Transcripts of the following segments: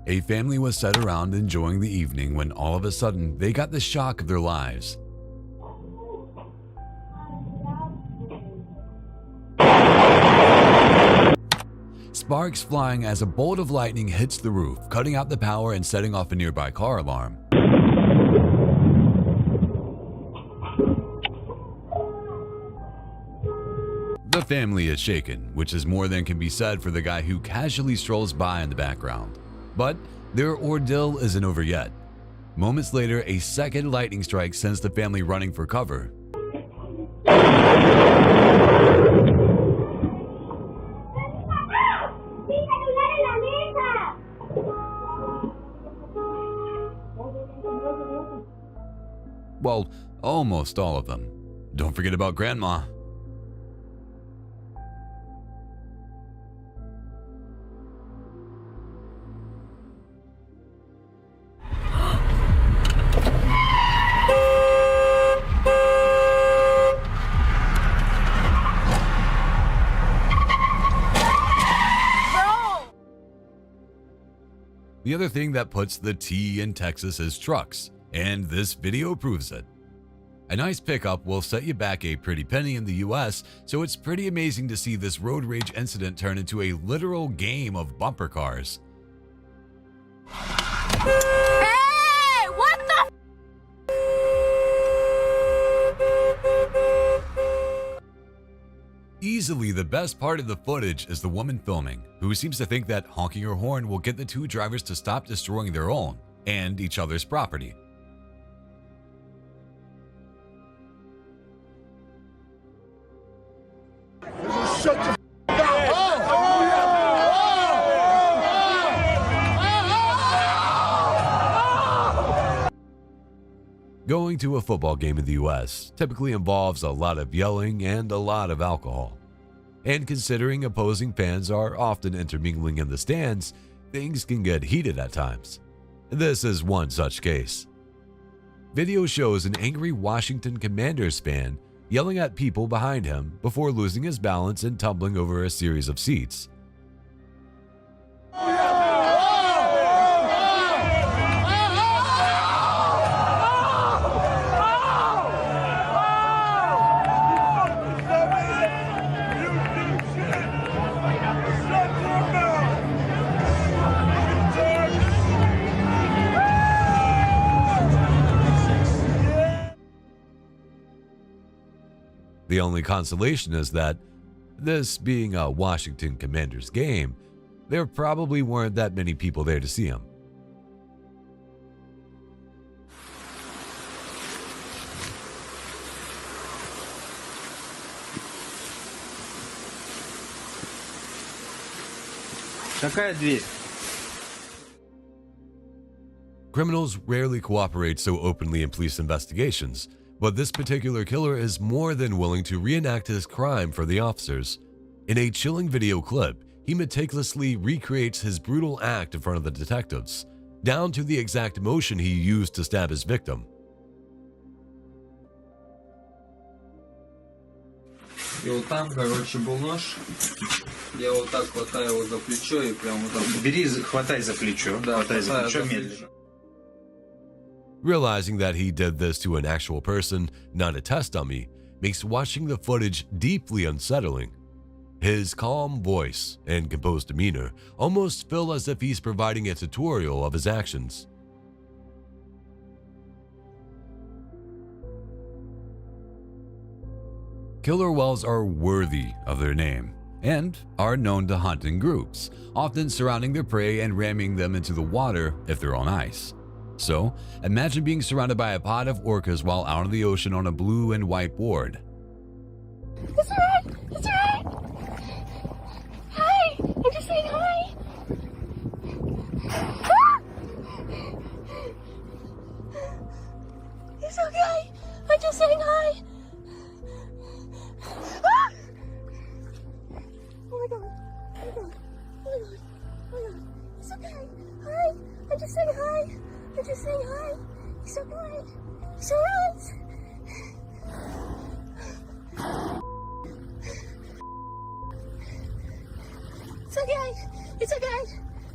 A family was sat around enjoying the evening when all of a sudden they got the shock of their lives. Sparks flying as a bolt of lightning hits the roof, cutting out the power and setting off a nearby car alarm. The family is shaken, which is more than can be said for the guy who casually strolls by in the background. But their ordeal isn't over yet. Moments later, a second lightning strike sends the family running for cover. Well, almost all of them. Don't forget about Grandma. The other thing that puts the T in Texas is trucks, and this video proves it. A nice pickup will set you back a pretty penny in the US, so it's pretty amazing to see this road rage incident turn into a literal game of bumper cars. Hey, what the? Easily the best part of the footage is the woman filming, who seems to think that honking her horn will get the two drivers to stop destroying their own and each other's property. Shut the Going to a football game in the US typically involves a lot of yelling and a lot of alcohol. And considering opposing fans are often intermingling in the stands, things can get heated at times. This is one such case. Video shows an angry Washington Commanders fan yelling at people behind him before losing his balance and tumbling over a series of seats. The only consolation is that, this being a Washington Commanders game, there probably weren't that many people there to see him. Какая дверь? Criminals rarely cooperate so openly in police investigations, but this particular killer is more than willing to reenact his crime for the officers. In a chilling video clip, he meticulously recreates his brutal act in front of the detectives, down to the exact motion he used to stab his victim. И вот там, короче, был нож. Я вот так хватаю его за плечо и прям вот так. Бери, хватай за плечо. Да, хватай за хватаю плечо за медленно. плечо. Realizing that he did this to an actual person, not a test dummy, makes watching the footage deeply unsettling. His calm voice and composed demeanor almost feel as if he's providing a tutorial of his actions. Killer whales are worthy of their name and are known to hunt in groups, often surrounding their prey and ramming them into the water if they're on ice. So, imagine being surrounded by a pod of orcas while out in the ocean on a blue and white board. It's alright. It's alright. Hi. I'm just saying hi. Ah! It's okay. I'm just saying hi. Ah! Oh my god. Oh my god. Oh my god. Oh my god. It's okay. Hi. I'm just saying hi. I'm just saying hi. It's alright. It's alright. It's okay. It's okay.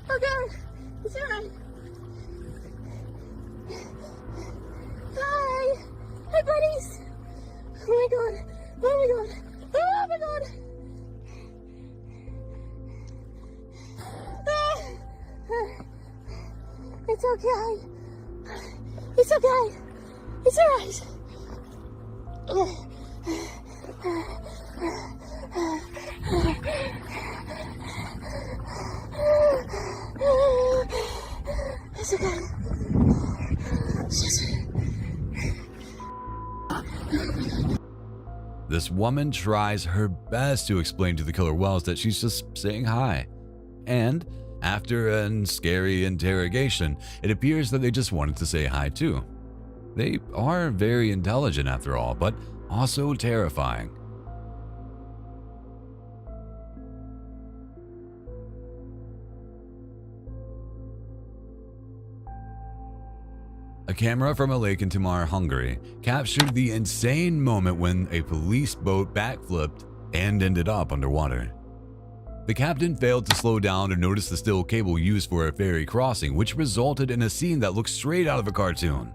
Oh god. It's alright. Hi. Hi, buddies. Oh my god. Oh my god. Oh my god. It's okay. It's okay. It's alright. It's okay. This woman tries her best to explain to the killer Wells that she's just saying hi. And after a scary interrogation, it appears that they just wanted to say hi too. They are very intelligent after all, but also terrifying. A camera from a lake in Timor, Hungary, captured the insane moment when a police boat backflipped and ended up underwater. The captain failed to slow down or notice the steel cable used for a ferry crossing, which resulted in a scene that looked straight out of a cartoon.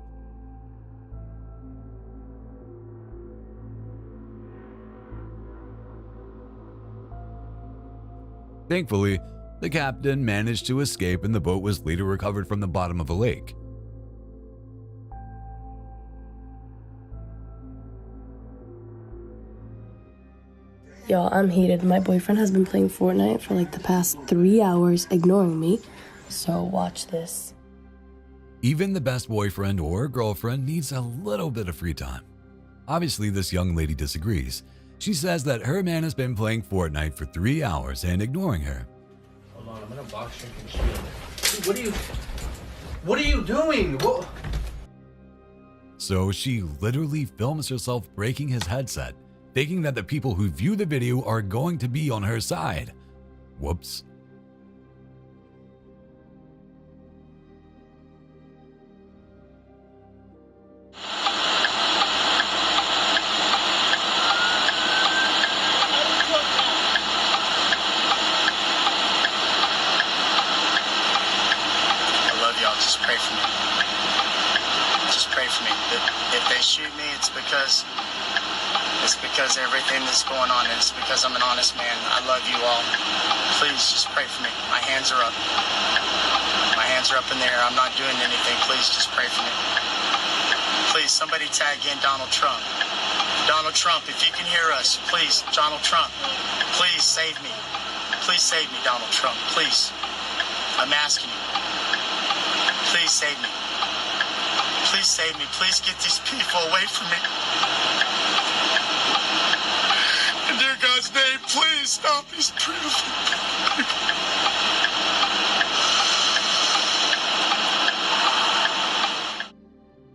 Thankfully, the captain managed to escape and the boat was later recovered from the bottom of a lake. Y'all, I'm heated. My boyfriend has been playing Fortnite for like the past 3 hours, ignoring me. So watch this. Even the best boyfriend or girlfriend needs a little bit of free time. Obviously, this young lady disagrees. She says that her man has been playing Fortnite for 3 hours and ignoring her. Hold on, I'm gonna box drink and shield. Dude, what are you doing? What? So she literally films herself breaking his headset, thinking that the people who view the video are going to be on her side. Whoops. Just pray for me. Just pray for me. If they shoot me, it's because everything that's going on, and it's because I'm an honest man. I love you all. Please just pray for me. My hands are up. My hands are up in the air. I'm not doing anything. Please just pray for me. Please, somebody tag in Donald Trump. Donald Trump, if you can hear us, please, Donald Trump, please save me. Please save me, Donald Trump. Please. I'm asking you. Please save me. Please save me. Please get these people away from me. In dear God's name, please stop these people.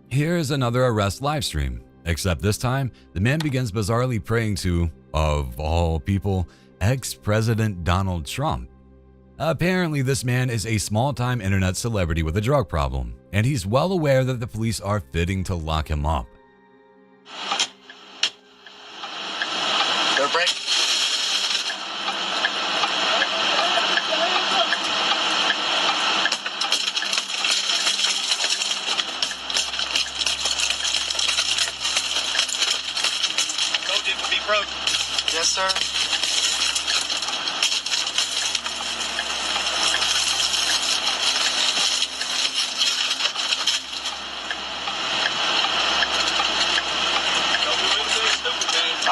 Here is another arrest livestream, except this time, the man begins bizarrely praying to, of all people, ex-President Donald Trump. Apparently, this man is a small-time internet celebrity with a drug problem, and he's well aware that the police are fitting to lock him up. Go break. Told you it would be broke. Yes, sir.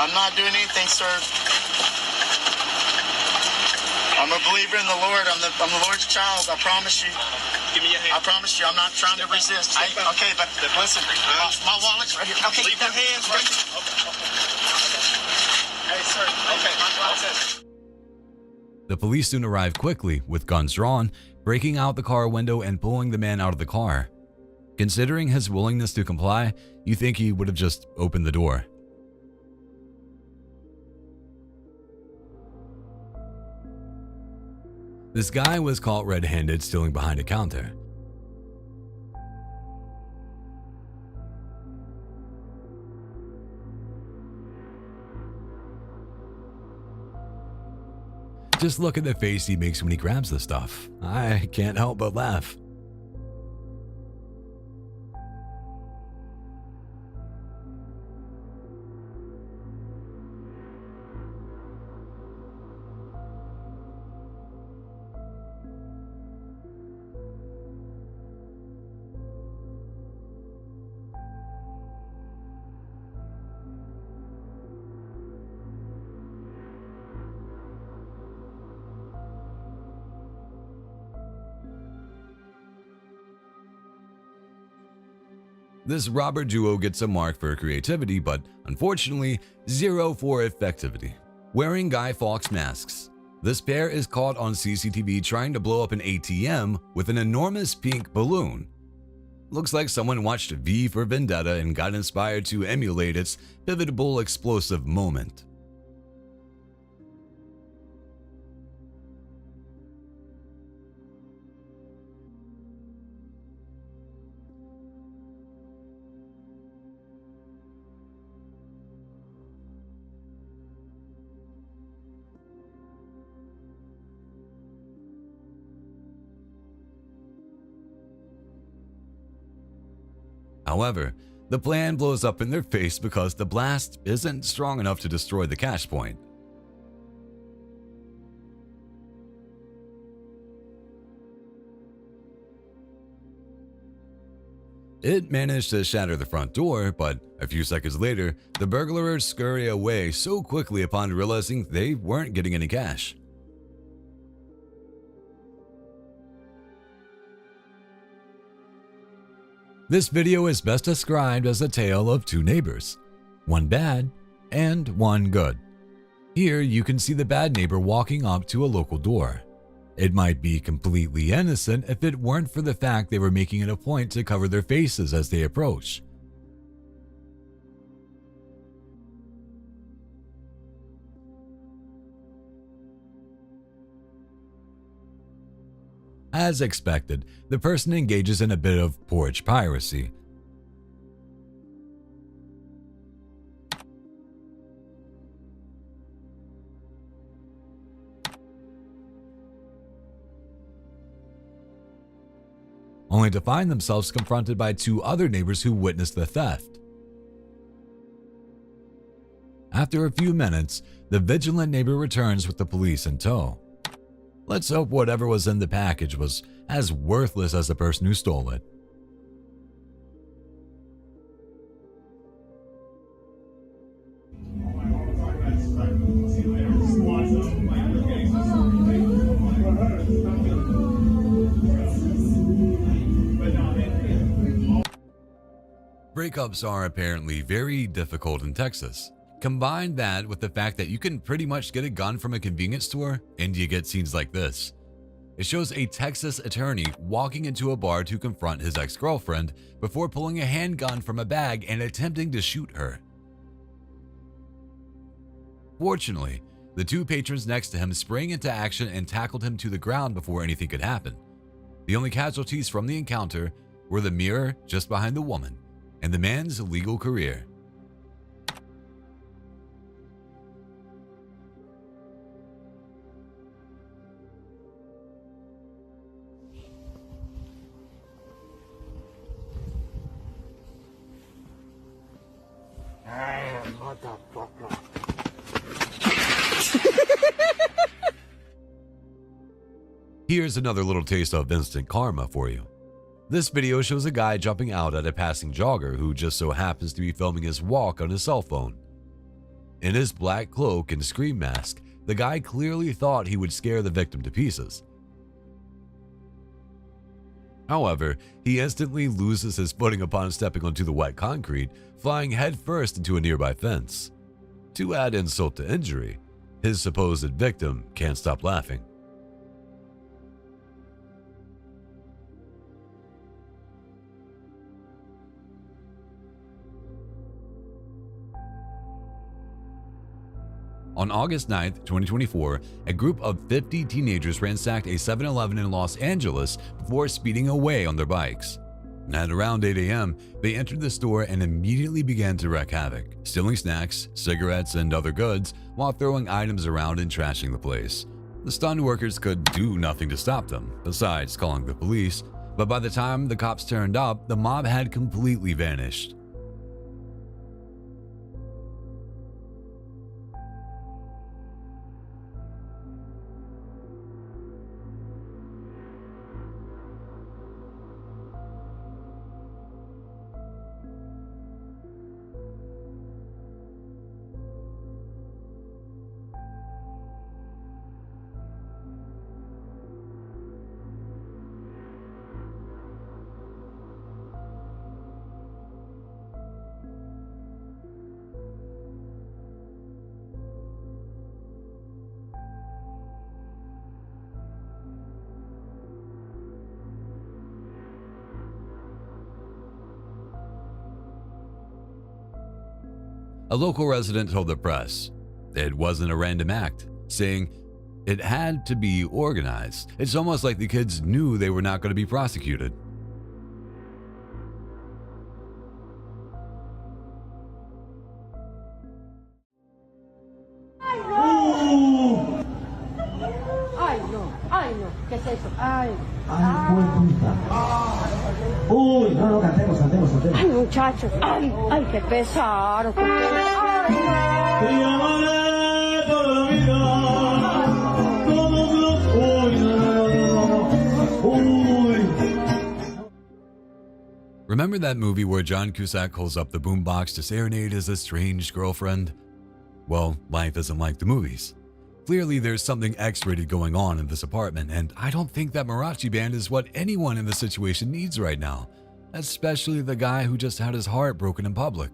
I'm not doing anything, sir. I'm a believer in the Lord. I'm the Lord's child. I promise you. Give me your hand. I promise you. I'm not trying to resist. Okay, but listen. My wallet's right here. Okay, Leave your hands right here. Hey, sir. Okay, my wallet's. The police soon arrive quickly, with guns drawn, breaking out the car window and pulling the man out of the car. Considering his willingness to comply, you think he would have just opened the door. This guy was caught red-handed stealing behind a counter. Just look at the face he makes when he grabs the stuff. I can't help but laugh. This robber duo gets a mark for creativity, but unfortunately, 0 for effectivity. Wearing Guy Fawkes masks. This pair is caught on CCTV trying to blow up an ATM with an enormous pink balloon. Looks like someone watched V for Vendetta and got inspired to emulate its pivotal explosive moment. However, the plan blows up in their face because the blast isn't strong enough to destroy the cash point. It managed to shatter the front door, but a few seconds later, the burglars scurry away so quickly upon realizing they weren't getting any cash. This video is best described as a tale of two neighbors, one bad and one good. Here you can see the bad neighbor walking up to a local door. It might be completely innocent if it weren't for the fact they were making it a point to cover their faces as they approach. As expected, the person engages in a bit of porch piracy. Only to find themselves confronted by two other neighbors who witnessed the theft. After a few minutes, the vigilant neighbor returns with the police in tow. Let's hope whatever was in the package was as worthless as the person who stole it. Breakups are apparently very difficult in Texas. Combine that with the fact that you can pretty much get a gun from a convenience store and you get scenes like this. It shows a Texas attorney walking into a bar to confront his ex-girlfriend before pulling a handgun from a bag and attempting to shoot her. Fortunately, the two patrons next to him sprang into action and tackled him to the ground before anything could happen. The only casualties from the encounter were the mirror just behind the woman and the man's legal career. Here's another little taste of instant karma for you. This video shows a guy jumping out at a passing jogger who just so happens to be filming his walk on his cell phone. In his black cloak and scream mask, the guy clearly thought he would scare the victim to pieces. However, he instantly loses his footing upon stepping onto the wet concrete, flying headfirst into a nearby fence. To add insult to injury, his supposed victim can't stop laughing. On August 9, 2024, a group of 50 teenagers ransacked a 7-Eleven in Los Angeles before speeding away on their bikes. At around 8 a.m., they entered the store and immediately began to wreak havoc, stealing snacks, cigarettes, and other goods while throwing items around and trashing the place. The stunned workers could do nothing to stop them, besides calling the police, but by the time the cops turned up, the mob had completely vanished. A local resident told the press it wasn't a random act, saying it had to be organized. It's almost like the kids knew they were not going to be prosecuted. Ay, no, ¿qué es eso? Ay, Uy, no, cantemos. ay, muchachos, ay, qué pesado, qué pesado. Y amaré toda la vida, todos los... Uy. Remember that movie where John Cusack calls up the boombox to serenade his estranged girlfriend? Well, life isn't like the movies. Clearly, there's something X-rated going on in this apartment, and I don't think that mariachi band is what anyone in this situation needs right now, especially the guy who just had his heart broken in public.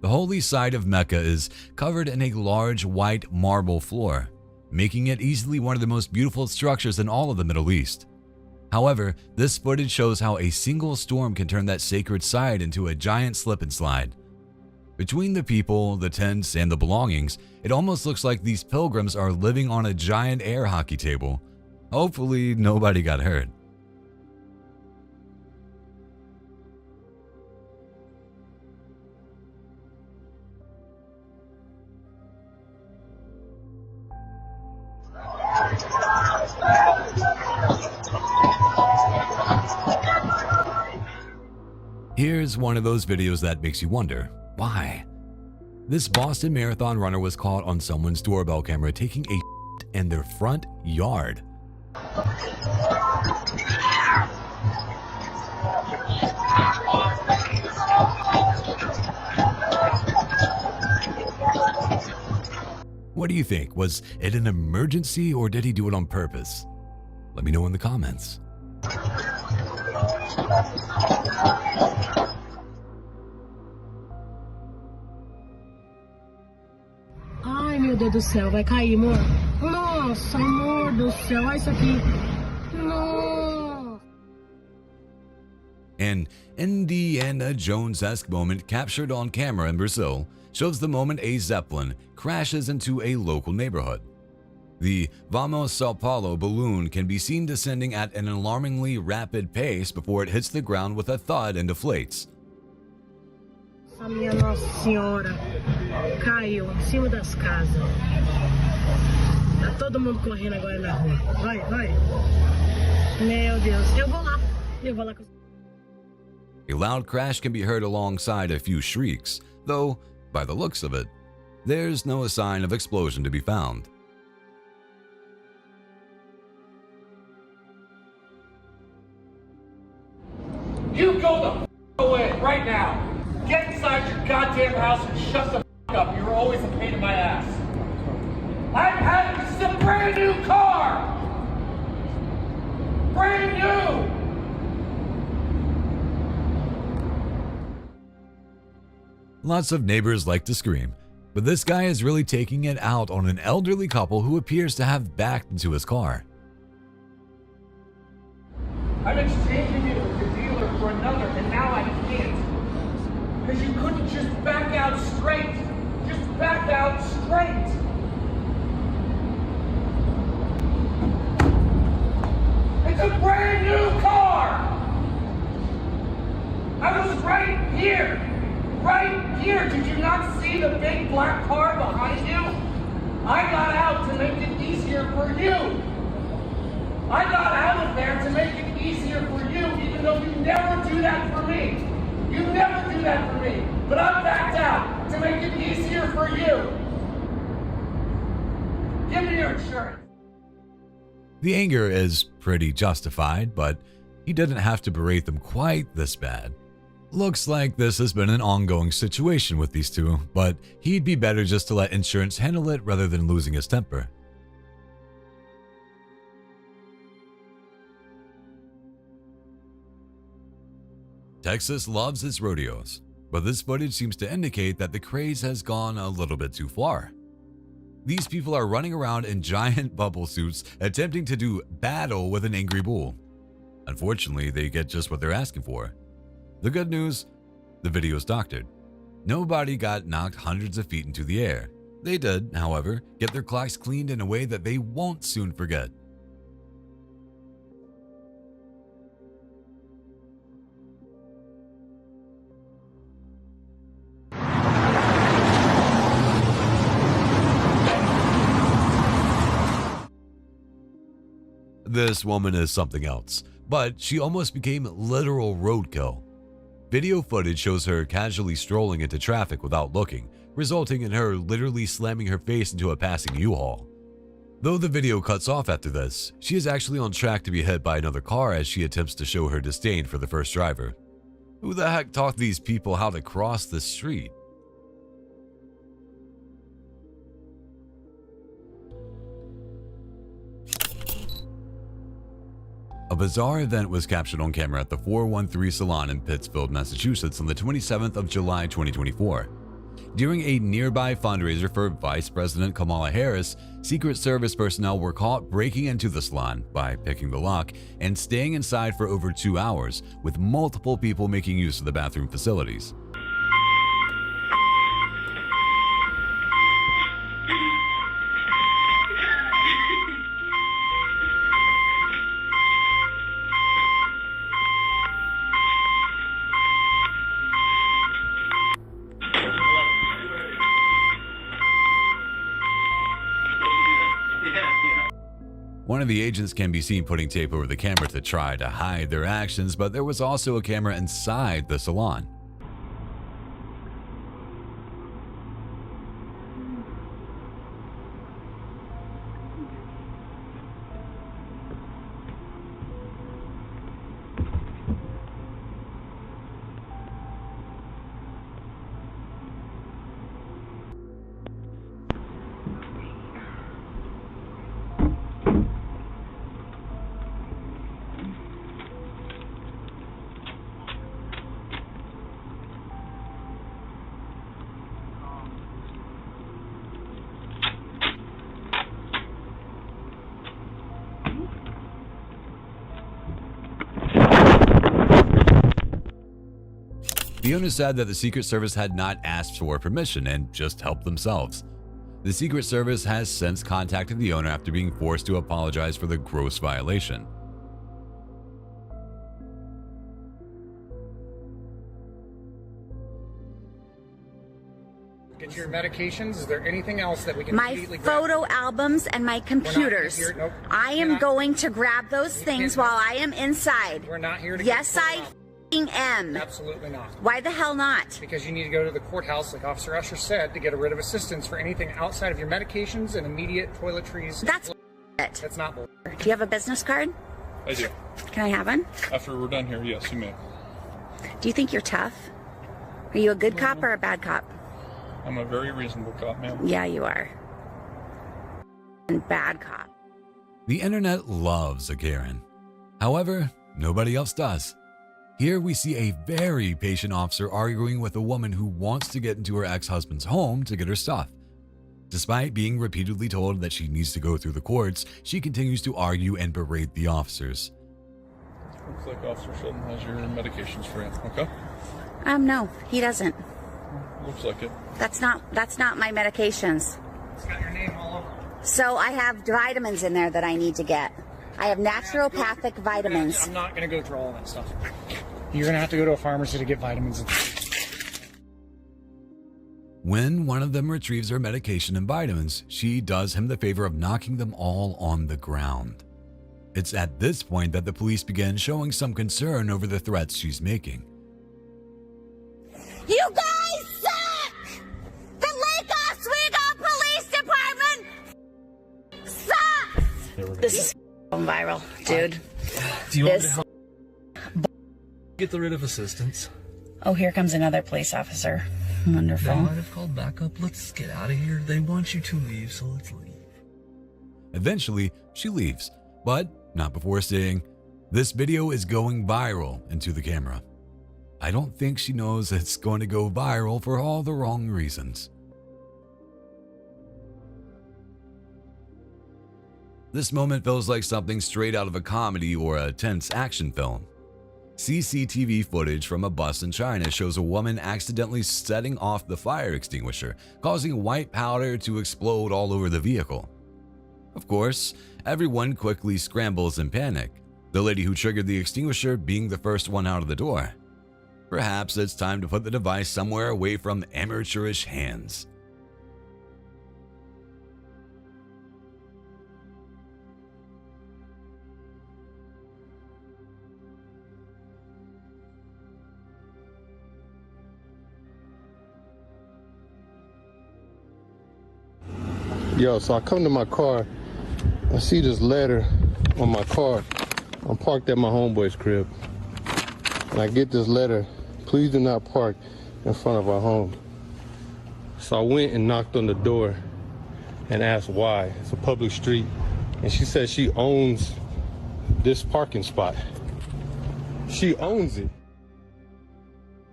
The holy site of Mecca is covered in a large white marble floor, making it easily one of the most beautiful structures in all of the Middle East. However, this footage shows how a single storm can turn that sacred site into a giant slip and slide. Between the people, the tents, and the belongings, it almost looks like these pilgrims are living on a giant air hockey table. Hopefully, nobody got hurt. Here's one of those videos that makes you wonder, why? This Boston Marathon runner was caught on someone's doorbell camera taking a in their front yard. What do you think? Was it an emergency or did he do it on purpose? Let me know in the comments. Ai, meu Deus do céu, vai cair, amor. Nossa, amor do céu, olha isso aqui. Nossa. An Indiana Jones-esque moment captured on camera in Brazil shows the moment a Zeppelin crashes into a local neighborhood. The Vamos Sao Paulo balloon can be seen descending at an alarmingly rapid pace before it hits the ground with a thud and deflates. A minha Nossa Senhora caiu em cima das casas. Tá todo mundo correndo agora na rua. Vai. Meu Deus, eu vou lá. A loud crash can be heard alongside a few shrieks, though, by the looks of it, there's no sign of explosion to be found. You go the away right now. Get inside your goddamn house and shut the up. You're always a pain in my ass. I'm having this is a brand new car. Brand new. Lots of neighbors like to scream, but this guy is really taking it out on an elderly couple who appears to have backed into his car. I'm exchanging it with the dealer for another, and now I can't. Because you couldn't just back out straight. Just back out straight. It's a here. Right here. Did you not see the big black car behind you? I got out to make it easier for you. I got out of there to make it easier for you, even though you never do that for me. You never do that for me. But I backed out to make it easier for you. Give me your insurance. The anger is pretty justified, but he didn't have to berate them quite this bad. Looks like this has been an ongoing situation with these two, but he'd be better just to let insurance handle it rather than losing his temper. Texas loves its rodeos, but this footage seems to indicate that the craze has gone a little bit too far. These people are running around in giant bubble suits attempting to do battle with an angry bull. Unfortunately, they get just what they're asking for. The good news, the video is doctored. Nobody got knocked hundreds of feet into the air. They did, however, get their clocks cleaned in a way that they won't soon forget. This woman is something else, but she almost became literal roadkill. Video footage shows her casually strolling into traffic without looking, resulting in her literally slamming her face into a passing U-Haul. Though the video cuts off after this, she is actually on track to be hit by another car as she attempts to show her disdain for the first driver. Who the heck taught these people how to cross the street? A bizarre event was captured on camera at the 413 Salon in Pittsfield, Massachusetts on the 27th of July 2024. During a nearby fundraiser for Vice President Kamala Harris, Secret Service personnel were caught breaking into the salon by picking the lock and staying inside for over 2 hours, with multiple people making use of the bathroom facilities. One of the agents can be seen putting tape over the camera to try to hide their actions, but there was also a camera inside the salon. The owner said that the Secret Service had not asked for permission and just helped themselves. The Secret Service has since contacted the owner after being forced to apologize for the gross violation. Get your medications. Is there anything else that we can my immediately photo grab? albums and my computers. Nope. I am going to grab those things while I am inside. We're not here to Yes, get I am. Absolutely not. Why the hell not? Because you need to go to the courthouse, like Officer Usher said, to get a writ of assistance for anything outside of your medications and immediate toiletries. That's it. That's not bull. Do you have a business card? I do. Can I have one? After we're done here, yes, you may. Do you think you're tough? Are you a good cop or a bad cop? I'm a very reasonable cop, ma'am. Yeah, you are. And bad cop. The internet loves a Karen. However, nobody else does. Here we see a very patient officer arguing with a woman who wants to get into her ex-husband's home to get her stuff. Despite being repeatedly told that she needs to go through the courts, she continues to argue and berate the officers. Looks like Officer Sheldon has your medications for you, okay? No, he doesn't. Looks like it. That's not my medications. It's got your name all over. So I have vitamins in there that I need to get. I have naturopathic vitamins. I'm not going to go through all that stuff. You're going to have to go to a pharmacy to get vitamins. When one of them retrieves her medication and vitamins, she does him the favor of knocking them all on the ground. It's at this point that the police begin showing some concern over the threats she's making. You guys suck! The Lake Oswego Police Department sucks! This is viral, dude. Do you This- want me to help get rid of assistance? Oh, here comes another police officer. They Wonderful. might have called backup. Let's get out of here. They want you to leave, so let's leave. Eventually, she leaves, but not before saying, "This video is going viral," into the camera. I don't think she knows it's going to go viral for all the wrong reasons. This moment feels like something straight out of a comedy or a tense action film. CCTV footage from a bus in China shows a woman accidentally setting off the fire extinguisher, causing white powder to explode all over the vehicle. Of course, everyone quickly scrambles in panic, the lady who triggered the extinguisher being the first one out of the door. Perhaps it's time to put the device somewhere away from amateurish hands. Yo, so I come to my car, I see this letter on my car. I'm parked at my homeboy's crib. And I get this letter, "Please do not park in front of our home." So I went and knocked on the door and asked why. It's a public street. And she says she owns this parking spot. She owns it.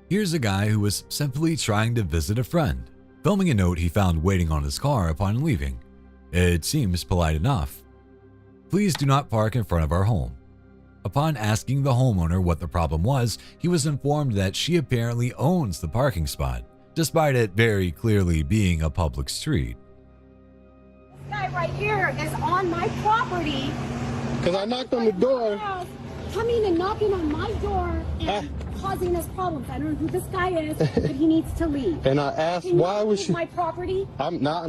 Here's a guy who was simply trying to visit a friend, filming a note he found waiting on his car upon leaving. It seems polite enough. "Please do not park in front of our home." Upon asking the homeowner what the problem was, he was informed that she apparently owns the parking spot, despite it very clearly being a public street. This guy right here is on my property. Because I knocked on the door. Coming and knocking on my door and causing us problems. I don't know who this guy is, but he needs to leave. And I asked Can you why was leave she... my property? I'm not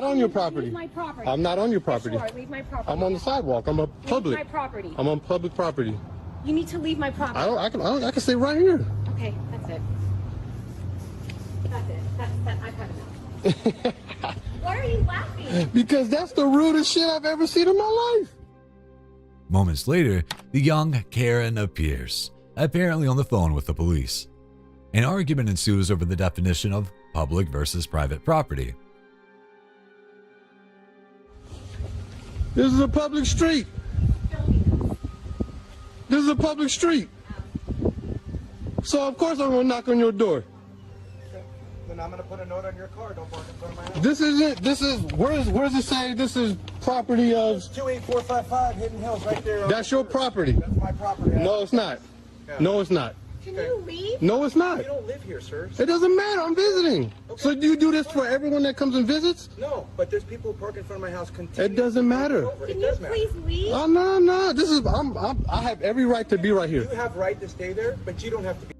on your property. Leave my property. I'm not on your property. Sure, leave my property. I'm on the sidewalk. I'm a public. Leave my property. I'm on public property. You need to leave my property. I can stay right here. Okay, that's it. That's it. I've had enough. Why are you laughing? Because that's the rudest shit I've ever seen in my life. Moments later, the young Karen appears, apparently on the phone with the police. An argument ensues over the definition of public versus private property. This is a public street. This is a public street. So of course I'm gonna knock on your door. Then I'm gonna put a note on your car. Don't park in front of my house. This isn't. This is. Where's it say? This is property of. 28455 Hidden Hills, right there. That's your property. That's my property. No, it's not. Yeah. No, it's not. Can you leave? No, it's not. You don't live here, sir. It doesn't matter. I'm visiting. Okay. So do you do this for everyone that comes and visits? No, but there's people who park in front of my house continuously. It doesn't matter. Can you please leave? Oh no. This is. I have every right to be right here. You have right to stay there, but you don't have to be.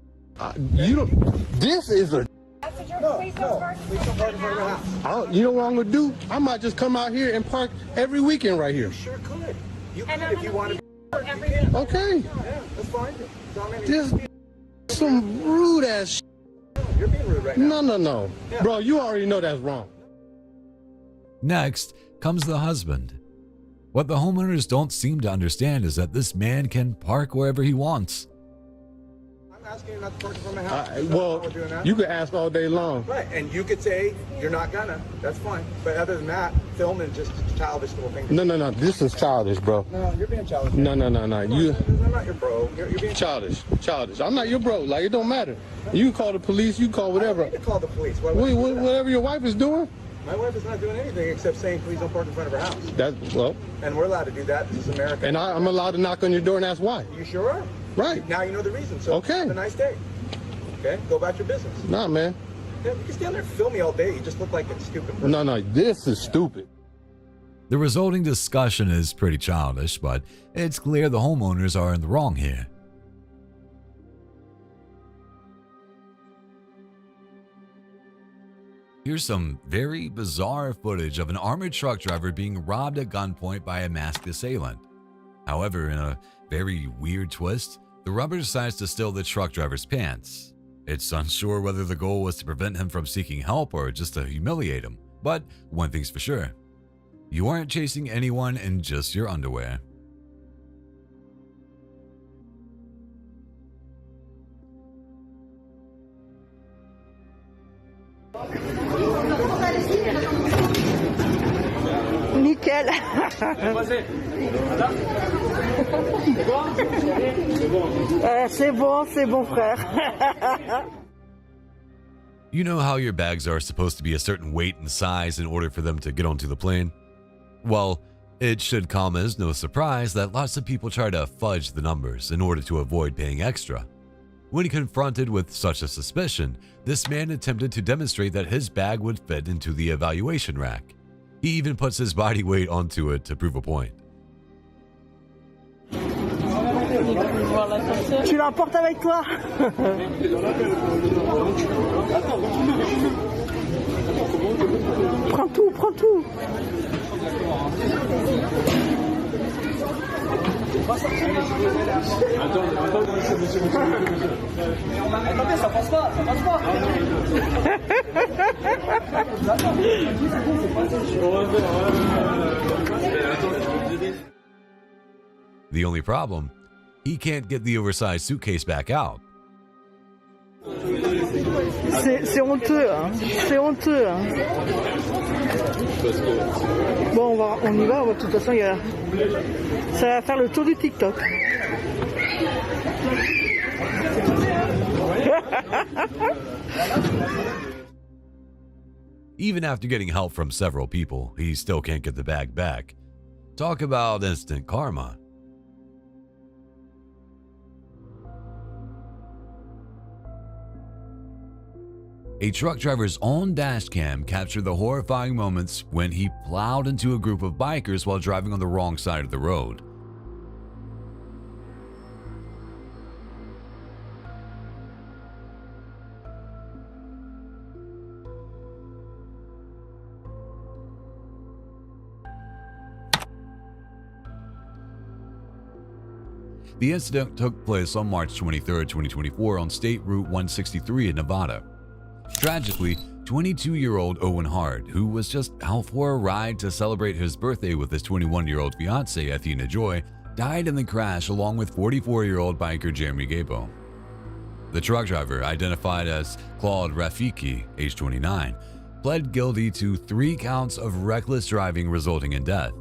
You don't. This is a. Please don't park in front of my house. You know what I'm gonna do? I might just come out here and park every weekend right here. You sure could. You And could I'm if you gonna wanted. leave everything. Okay. Yeah, that's fine. This some rude ass shit. You're being rude right now. No. Yeah. Bro, you already know that's wrong. Next comes the husband. What the homeowners don't seem to understand is that this man can park wherever he wants. I'm asking you not to park in front of my house. Well, We're doing that. you could ask all day long. Right, and you could say you're not gonna. That's fine. But other than that, filming just childish little things. No. This is childish, bro. No, you're being childish. No. You I'm not your bro. You're being childish. I'm not your bro. Like, it don't matter. You can call the police. You can call whatever. I don't need to call the police. Why would you do that? Whatever your wife is doing. My wife is not doing anything except saying, please don't park in front of her house. And we're allowed to do that. This is America. And I'm allowed to knock on your door and ask why. You sure are. Right. Now you know the reason. So Okay. have a nice day. Okay? Go about your business. Nah, man. Yeah, you can stand there and film me all day. You just look like a stupid person. No. This is stupid. The resulting discussion is pretty childish, but it's clear the homeowners are in the wrong here. Here's some very bizarre footage of an armored truck driver being robbed at gunpoint by a masked assailant. However, in a very weird twist, the robber decides to steal the truck driver's pants. It's unsure whether the goal was to prevent him from seeking help or just to humiliate him, but one thing's for sure: you aren't chasing anyone in just your underwear. Nickel. C'est bon frère. You know how your bags are supposed to be a certain weight and size in order for them to get onto the plane? Well, it should come as no surprise that lots of people try to fudge the numbers in order to avoid paying extra. When confronted with such a suspicion, this man attempted to demonstrate that his bag would fit into the evaluation rack. He even puts his body weight onto it to prove a point. Tu l'emportes avec toi. Prends tout, prends tout. Attendez, ça passe pas, ça passe pas. The only problem, he can't get the oversized suitcase back out. C'est honteux, hein. C'est honteux. Hein. Bon, on y va. De toute façon, ça va faire le tour du TikTok. Even after getting help from several people, he still can't get the bag back. Talk about instant karma. A truck driver's own dash cam captured the horrifying moments when he plowed into a group of bikers while driving on the wrong side of the road. The incident took place on March 23, 2024 on State Route 163 in Nevada. Tragically, 22-year-old Owen Hart, who was just out for a ride to celebrate his birthday with his 21-year-old fiancée Athena Joy, died in the crash along with 44-year-old biker Jeremy Gabo. The truck driver, identified as Claude Rafiki, age 29, pled guilty to 3 counts of reckless driving resulting in death.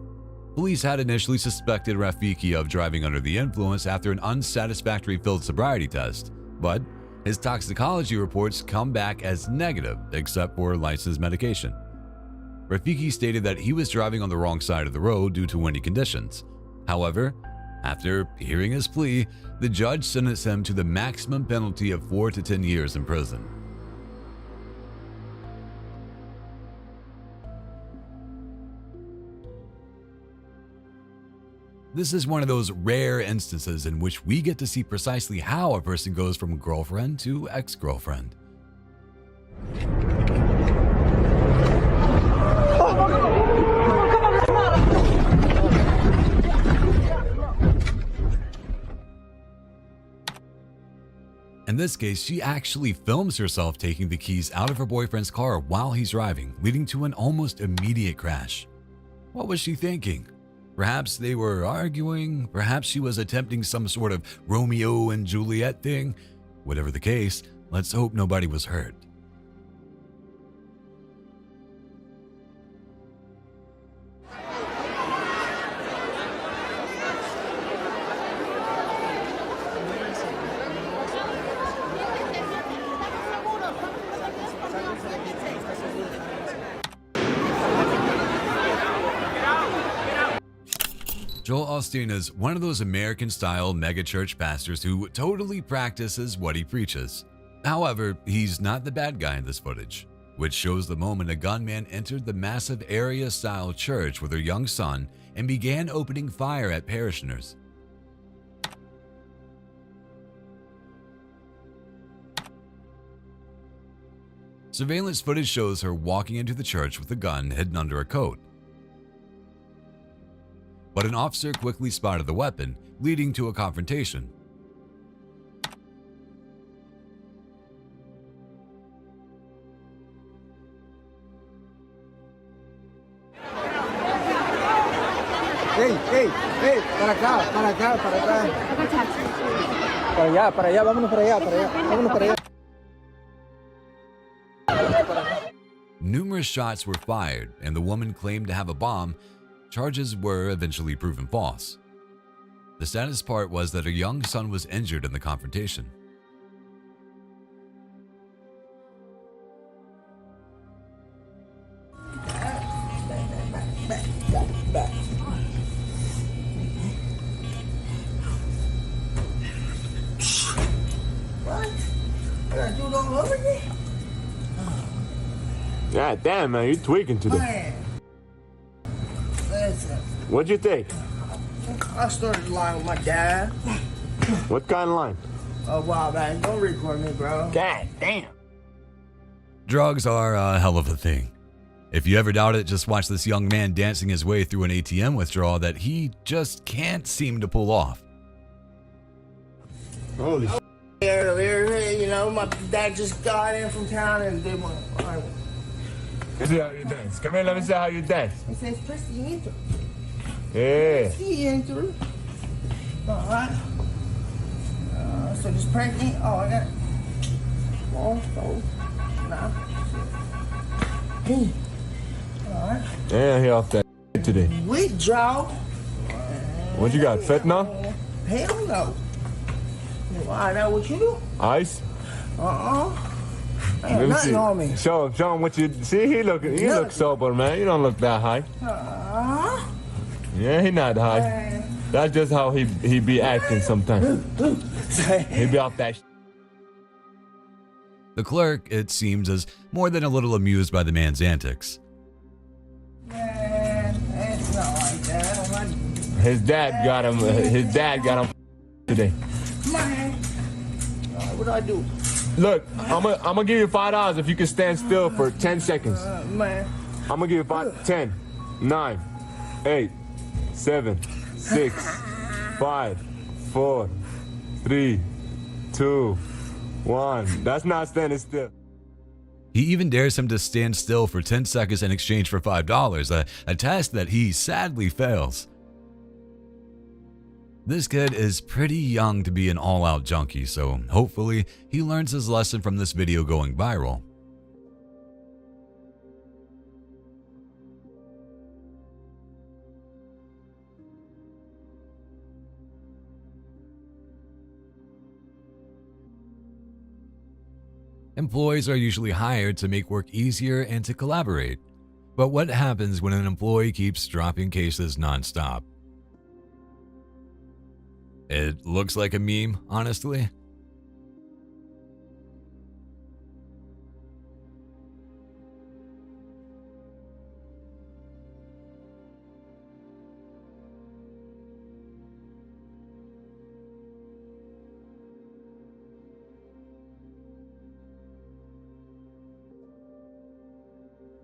Police had initially suspected Rafiki of driving under the influence after an unsatisfactory field sobriety test, but his toxicology reports come back as negative except for licensed medication. Rafiki stated that he was driving on the wrong side of the road due to windy conditions. However, after hearing his plea, the judge sentenced him to the maximum penalty of 4 to 10 years in prison. This is one of those rare instances in which we get to see precisely how a person goes from girlfriend to ex-girlfriend. In this case, she actually films herself taking the keys out of her boyfriend's car while he's driving, leading to an almost immediate crash. What was she thinking? Perhaps they were arguing, perhaps she was attempting some sort of Romeo and Juliet thing. Whatever the case, let's hope nobody was hurt. Joel Osteen is one of those American-style megachurch pastors who totally practices what he preaches. However, he's not the bad guy in this footage, which shows the moment a gunman entered the massive area-style church with her young son and began opening fire at parishioners. Surveillance footage shows her walking into the church with a gun hidden under a coat. But an officer quickly spotted the weapon, leading to a confrontation. Hey, para acá. Para allá, vámonos para allá. Numerous shots were fired, and the woman claimed to have a bomb. Charges were eventually proven false. The saddest part was that her young son was injured in the confrontation. God damn, man, you're tweaking today. Listen, What'd you take? I started lying with my dad. What kind of line? Oh, wow, man, don't record me, bro. God damn. Drugs are a hell of a thing. If you ever doubt it, just watch this young man dancing his way through an ATM withdrawal that he just can't seem to pull off. Holy shit. Earlier, you know, my dad just got in from town and they went, This is how you dance. Come here, let me see how you dance. it says presidente. Yeah. Presidente. All right. So just prank me. Oh, I got it. 1, 4, 9. All right. Yeah, he off that today. Withdraw. What you got, fentanyl? Hell no. Why, that what you do? Ice? Ain't nothing on me. Show him what you see. He look sober, man. You don't look that high. Yeah, he not high. That's just how he be acting sometimes. He be off that. The clerk, it seems, is more than a little amused by the man's antics. Man, it's not like that. I don't like His dad got him today. Man, what do I do? Look, I'm gonna give you $5 if you can stand still for 10 seconds. Man. I'm gonna give you 5, 10, 9, 8, 7, 6, 5, 4, 3, 2, 1. That's not standing still. He even dares him to stand still for 10 seconds in exchange for $5, a test that he sadly fails. This kid is pretty young to be an all-out junkie, so hopefully he learns his lesson from this video going viral. Employees are usually hired to make work easier and to collaborate. But what happens when an employee keeps dropping cases nonstop? It looks like a meme, honestly.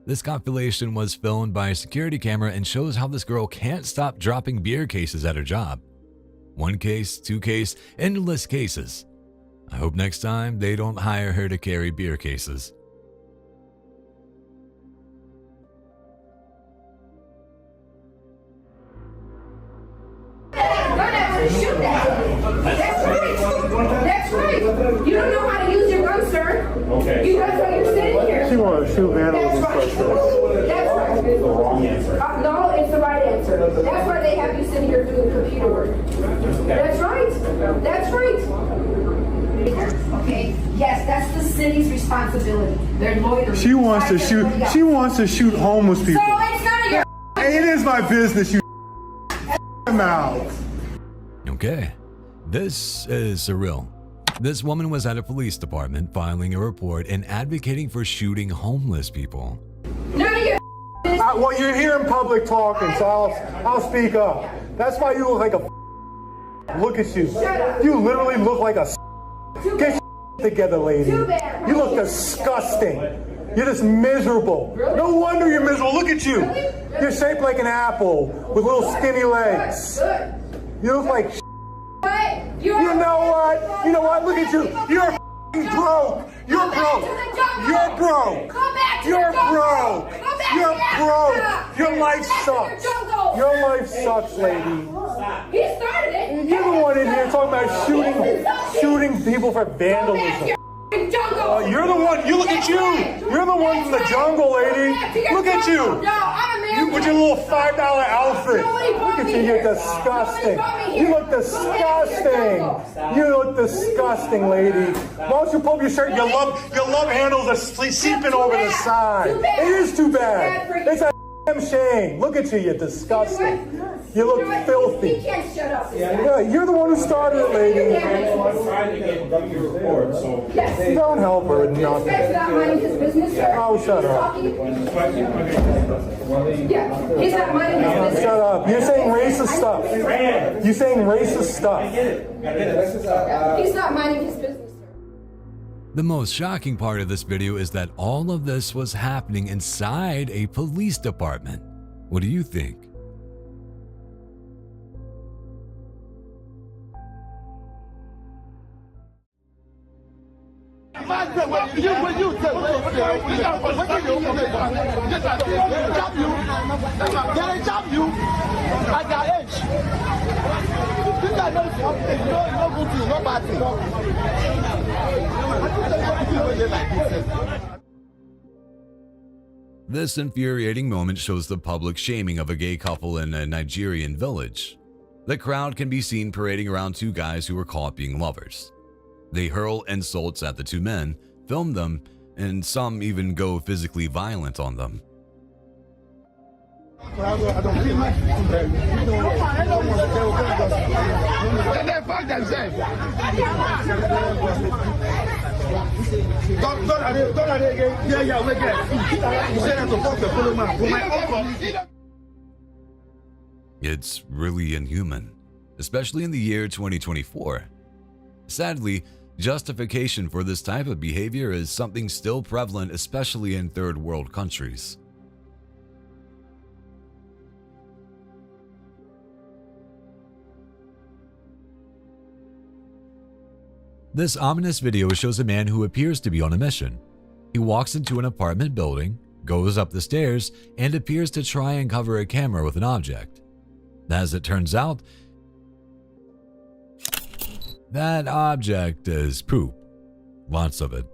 This compilation was filmed by a security camera and shows how this girl can't stop dropping beer cases at her job. 1 case, 2 case, endless cases. I hope next time they don't hire her to carry beer cases. Shoot that. That's right. You don't know how to use your gun, sir. Okay. That's why you're sitting here. She want to shoot animals and stuff. That's right. It's the wrong answer. No, it's the right answer. That's why they have you sitting here doing computer work. That's right. That's right. Okay. Yes, that's the city's responsibility. They're loitering. She wants to shoot. She wants to shoot homeless people. So it's none of your. It is my business. You mouth. Okay, this is surreal. This woman was at a police department filing a report and advocating for shooting homeless people. None of your. Well, you're here in public talking, so I'll speak up. That's why you look like a. Look at you. You literally look like a. Get together, lady. You look disgusting. You're just miserable. No wonder you're miserable. Look at you. You're shaped like an apple with little skinny legs. You look like You know what? You know what? Look at you. You're broke. You're broke. You're broke. You're broke. You're broke. Your life sucks. Your life sucks, lady. He started it. You're the one in here talking about shooting people for vandalism. You're the one. You look at you. You're the one from the jungle, lady. Look at you. You with your little $5 outfit. Look at you. You're disgusting. You look disgusting. You look disgusting, lady. Why don't you pull up your shirt? Your love handles are seeping over the side. It is too bad. It's a damn shame. Look at you. You're disgusting. You look filthy. He can't shut up. Yeah, you're the one who started it, lady. Yes. Don't help her with nothing. This guy's not minding his business, sir. Oh, shut up. Yeah, he's not minding his business. Shut up. You're saying racist stuff. You're saying racist stuff. He's not minding his business. The most shocking part of this video is that all of this was happening inside a police department. What do you think? This infuriating moment shows the public shaming of a gay couple in a Nigerian village. The crowd can be seen parading around two guys who were caught being lovers. They hurl insults at the two men, film them, and some even go physically violent on them. It's really inhuman, especially in the year 2024. Sadly, justification for this type of behavior is something still prevalent, especially in third world countries. This ominous video shows a man who appears to be on a mission. He walks into an apartment building, goes up the stairs, and appears to try and cover a camera with an object. As it turns out, that object is poop. Lots of it.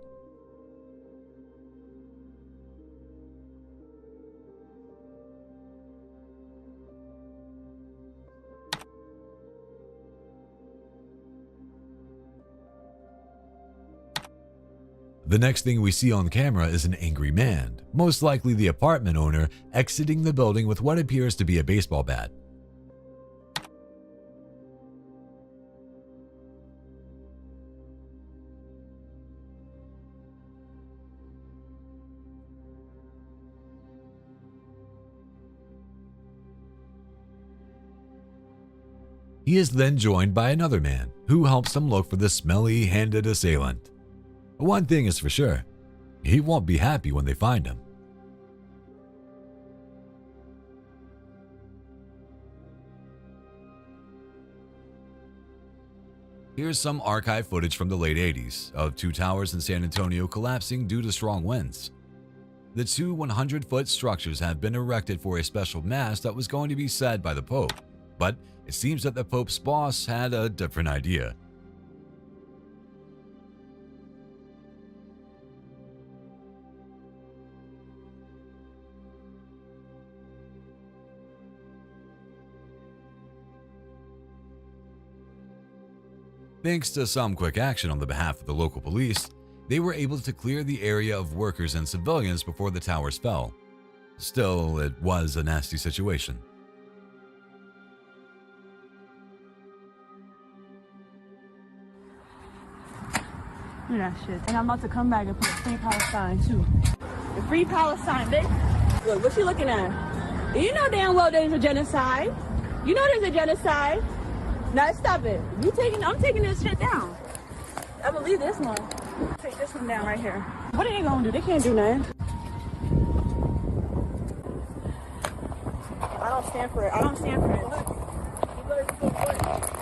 The next thing we see on camera is an angry man, most likely the apartment owner, exiting the building with what appears to be a baseball bat. He is then joined by another man, who helps him look for the smelly-handed assailant. One thing is for sure, he won't be happy when they find him. Here's some archive footage from the late 80s of two towers in San Antonio collapsing due to strong winds. The two 100-foot structures have been erected for a special mass that was going to be said by the Pope, but it seems that the Pope's boss had a different idea. Thanks to some quick action on the behalf of the local police, they were able to clear the area of workers and civilians before the towers fell. Still, it was a nasty situation. Look at that shit. And I'm about to come back and put Free Palestine too. The Free Palestine, bitch. Look, what you looking at? You know damn well there's a genocide. You know there's a genocide. Now stop it. I'm taking this shit down. I believe this one. Take this one down right here. What are they gonna do? They can't do nothing. don't stand for it. I don't stand for it.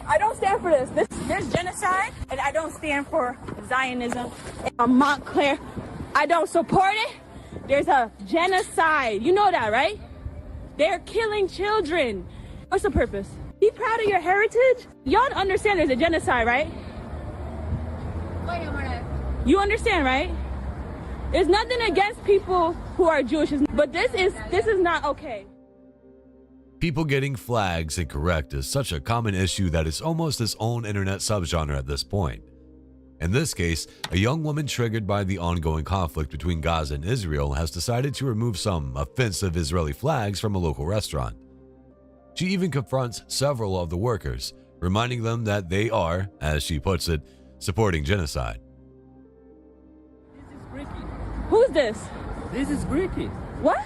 I don't stand for this. There's genocide, and I don't stand for Zionism. And Montclair, I don't support it. There's a genocide. You know that, right? They're killing children. What's the purpose? Be proud of your heritage. Y'all understand there's a genocide, right? You understand, right? There's nothing against people who are Jewish, but this is not okay. People getting flags incorrect is such a common issue that it's almost its own internet subgenre at this point. In this case, a young woman triggered by the ongoing conflict between Gaza and Israel has decided to remove some offensive Israeli flags from a local restaurant. She even confronts several of the workers, reminding them that they are, as she puts it, supporting genocide. Who's this? This is Greeky. What?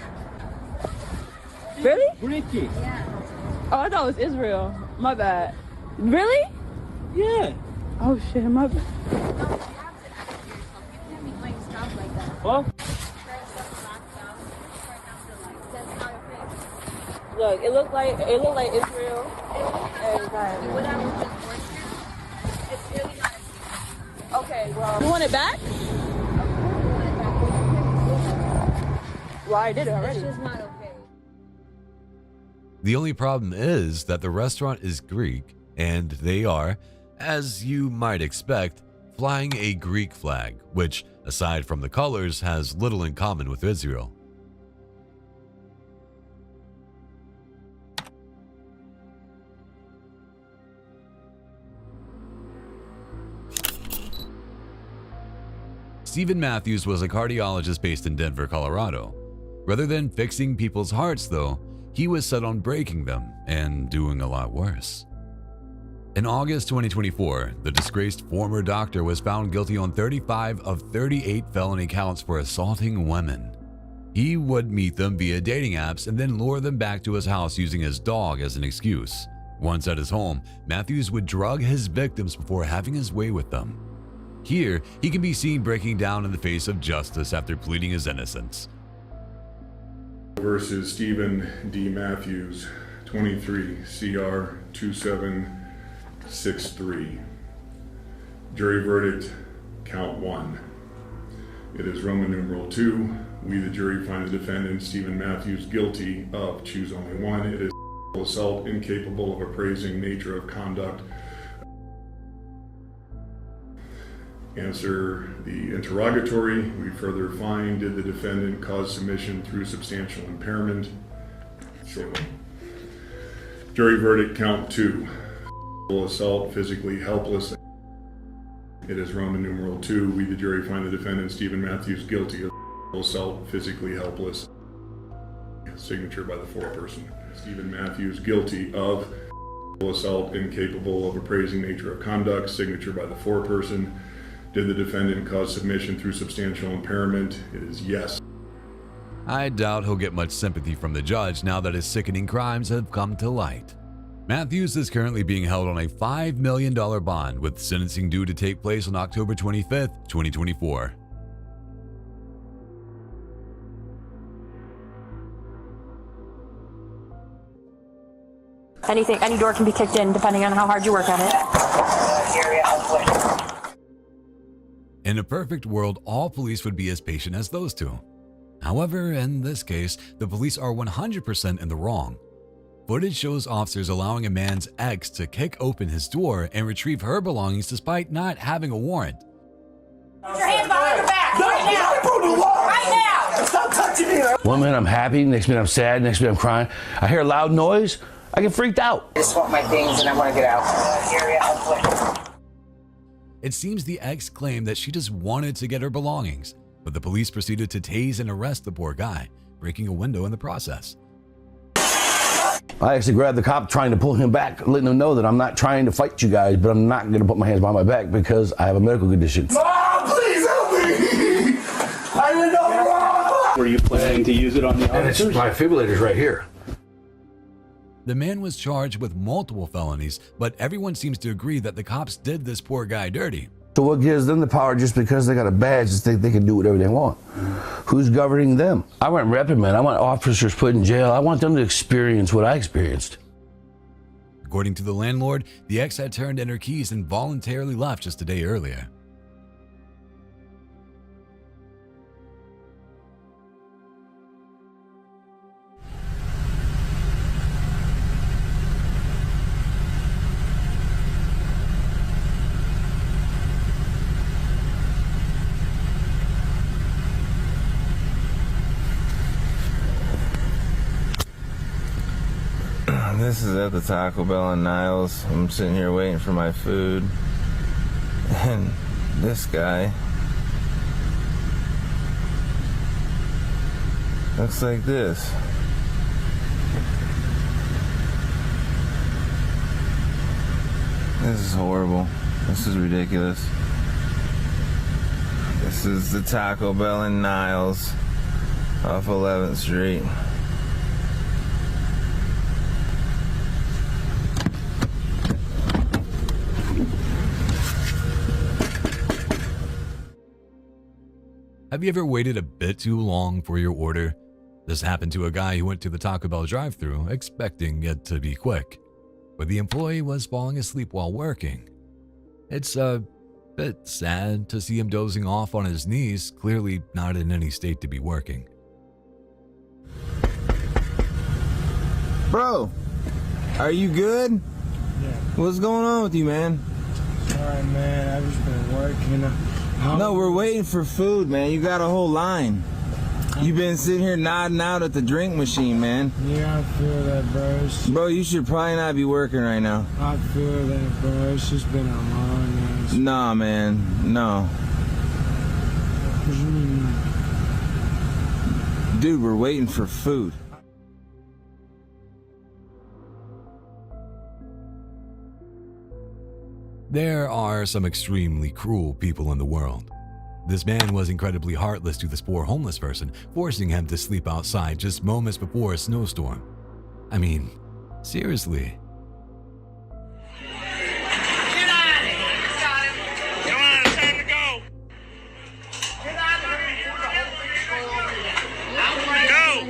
Really? Greeky. Yeah. Oh, I thought it was Israel. My bad. Really? Yeah. Oh shit, my bad. Well, look, it looked like Israel. Okay, well, you want it back? Well, I did it already. It's just not okay. The only problem is that the restaurant is Greek, and they are, as you might expect, flying a Greek flag, which, aside from the colors, has little in common with Israel. Stephen Matthews was a cardiologist based in Denver, Colorado. Rather than fixing people's hearts, though, he was set on breaking them and doing a lot worse. In August 2024, the disgraced former doctor was found guilty on 35 of 38 felony counts for assaulting women. He would meet them via dating apps and then lure them back to his house using his dog as an excuse. Once at his home, Matthews would drug his victims before having his way with them. Here, he can be seen breaking down in the face of justice after pleading his innocence. Versus Stephen D. Matthews, 23, CR 2763. Jury verdict, count 1. It is Roman numeral 2. We, the jury, find the defendant, Stephen Matthews, guilty of, choose only one. It is assault incapable of appraising nature of conduct. Answer the interrogatory. We further find, did the defendant cause submission through substantial impairment? So, jury verdict, count 2. Assault, physically helpless. It is Roman numeral 2. We, the jury, find the defendant, Stephen Matthews, guilty of assault, physically helpless. Signature by the foreperson. Stephen Matthews, guilty of assault, incapable of appraising nature of conduct. Signature by the foreperson. Did the defendant cause submission through substantial impairment? It is yes. I doubt he'll get much sympathy from the judge now that his sickening crimes have come to light. Matthews is currently being held on a $5 million bond, with sentencing due to take place on October 25th, 2024. Any door can be kicked in depending on how hard you work at it. In a perfect world, all police would be as patient as those two. However, in this case, the police are 100% in the wrong. Footage shows officers allowing a man's ex to kick open his door and retrieve her belongings despite not having a warrant. Put your hands behind your back right now. Right now. Stop touching me. One minute I'm happy, next minute I'm sad, next minute I'm crying. I hear a loud noise, I get freaked out. I just want my things and I want to get out. It seems the ex claimed that she just wanted to get her belongings, but the police proceeded to tase and arrest the poor guy, breaking a window in the process. I actually grabbed the cop trying to pull him back, letting him know that I'm not trying to fight you guys, but I'm not going to put my hands behind my back because I have a medical condition. Mom, please help me! I didn't know. Were you planning to use it on the officers? And my defibrillator's right here. The man was charged with multiple felonies, but everyone seems to agree that the cops did this poor guy dirty. So what gives them the power just because they got a badge to think they can do whatever they want? Who's governing them? I want reprimand. I want officers put in jail. I want them to experience what I experienced. According to the landlord, the ex had turned in her keys and voluntarily left just a day earlier. This is at the Taco Bell in Niles. I'm sitting here waiting for my food. And this guy looks like this. This is horrible. This is ridiculous. This is the Taco Bell in Niles off 11th Street. Have you ever waited a bit too long for your order? This happened to a guy who went to the Taco Bell drive-thru expecting it to be quick, but the employee was falling asleep while working. It's a bit sad to see him dozing off on his knees, clearly not in any state to be working. Bro, are you good? Yeah. What's going on with you, man? Sorry, man. I've just been working. No, we're waiting for food, man. You got a whole line. You've been sitting here nodding out at the drink machine, man. Yeah, I feel that, bro. Bro, you should probably not be working right now. I feel that, bro. It's just been a long night. Nah, man. No. What do you mean, no? Dude, we're waiting for food. There are some extremely cruel people in the world. This man was incredibly heartless to this poor homeless person, forcing him to sleep outside just moments before a snowstorm. I mean, seriously. Get out of here! Got him! Come on, it's time to go! Get out of here! Go!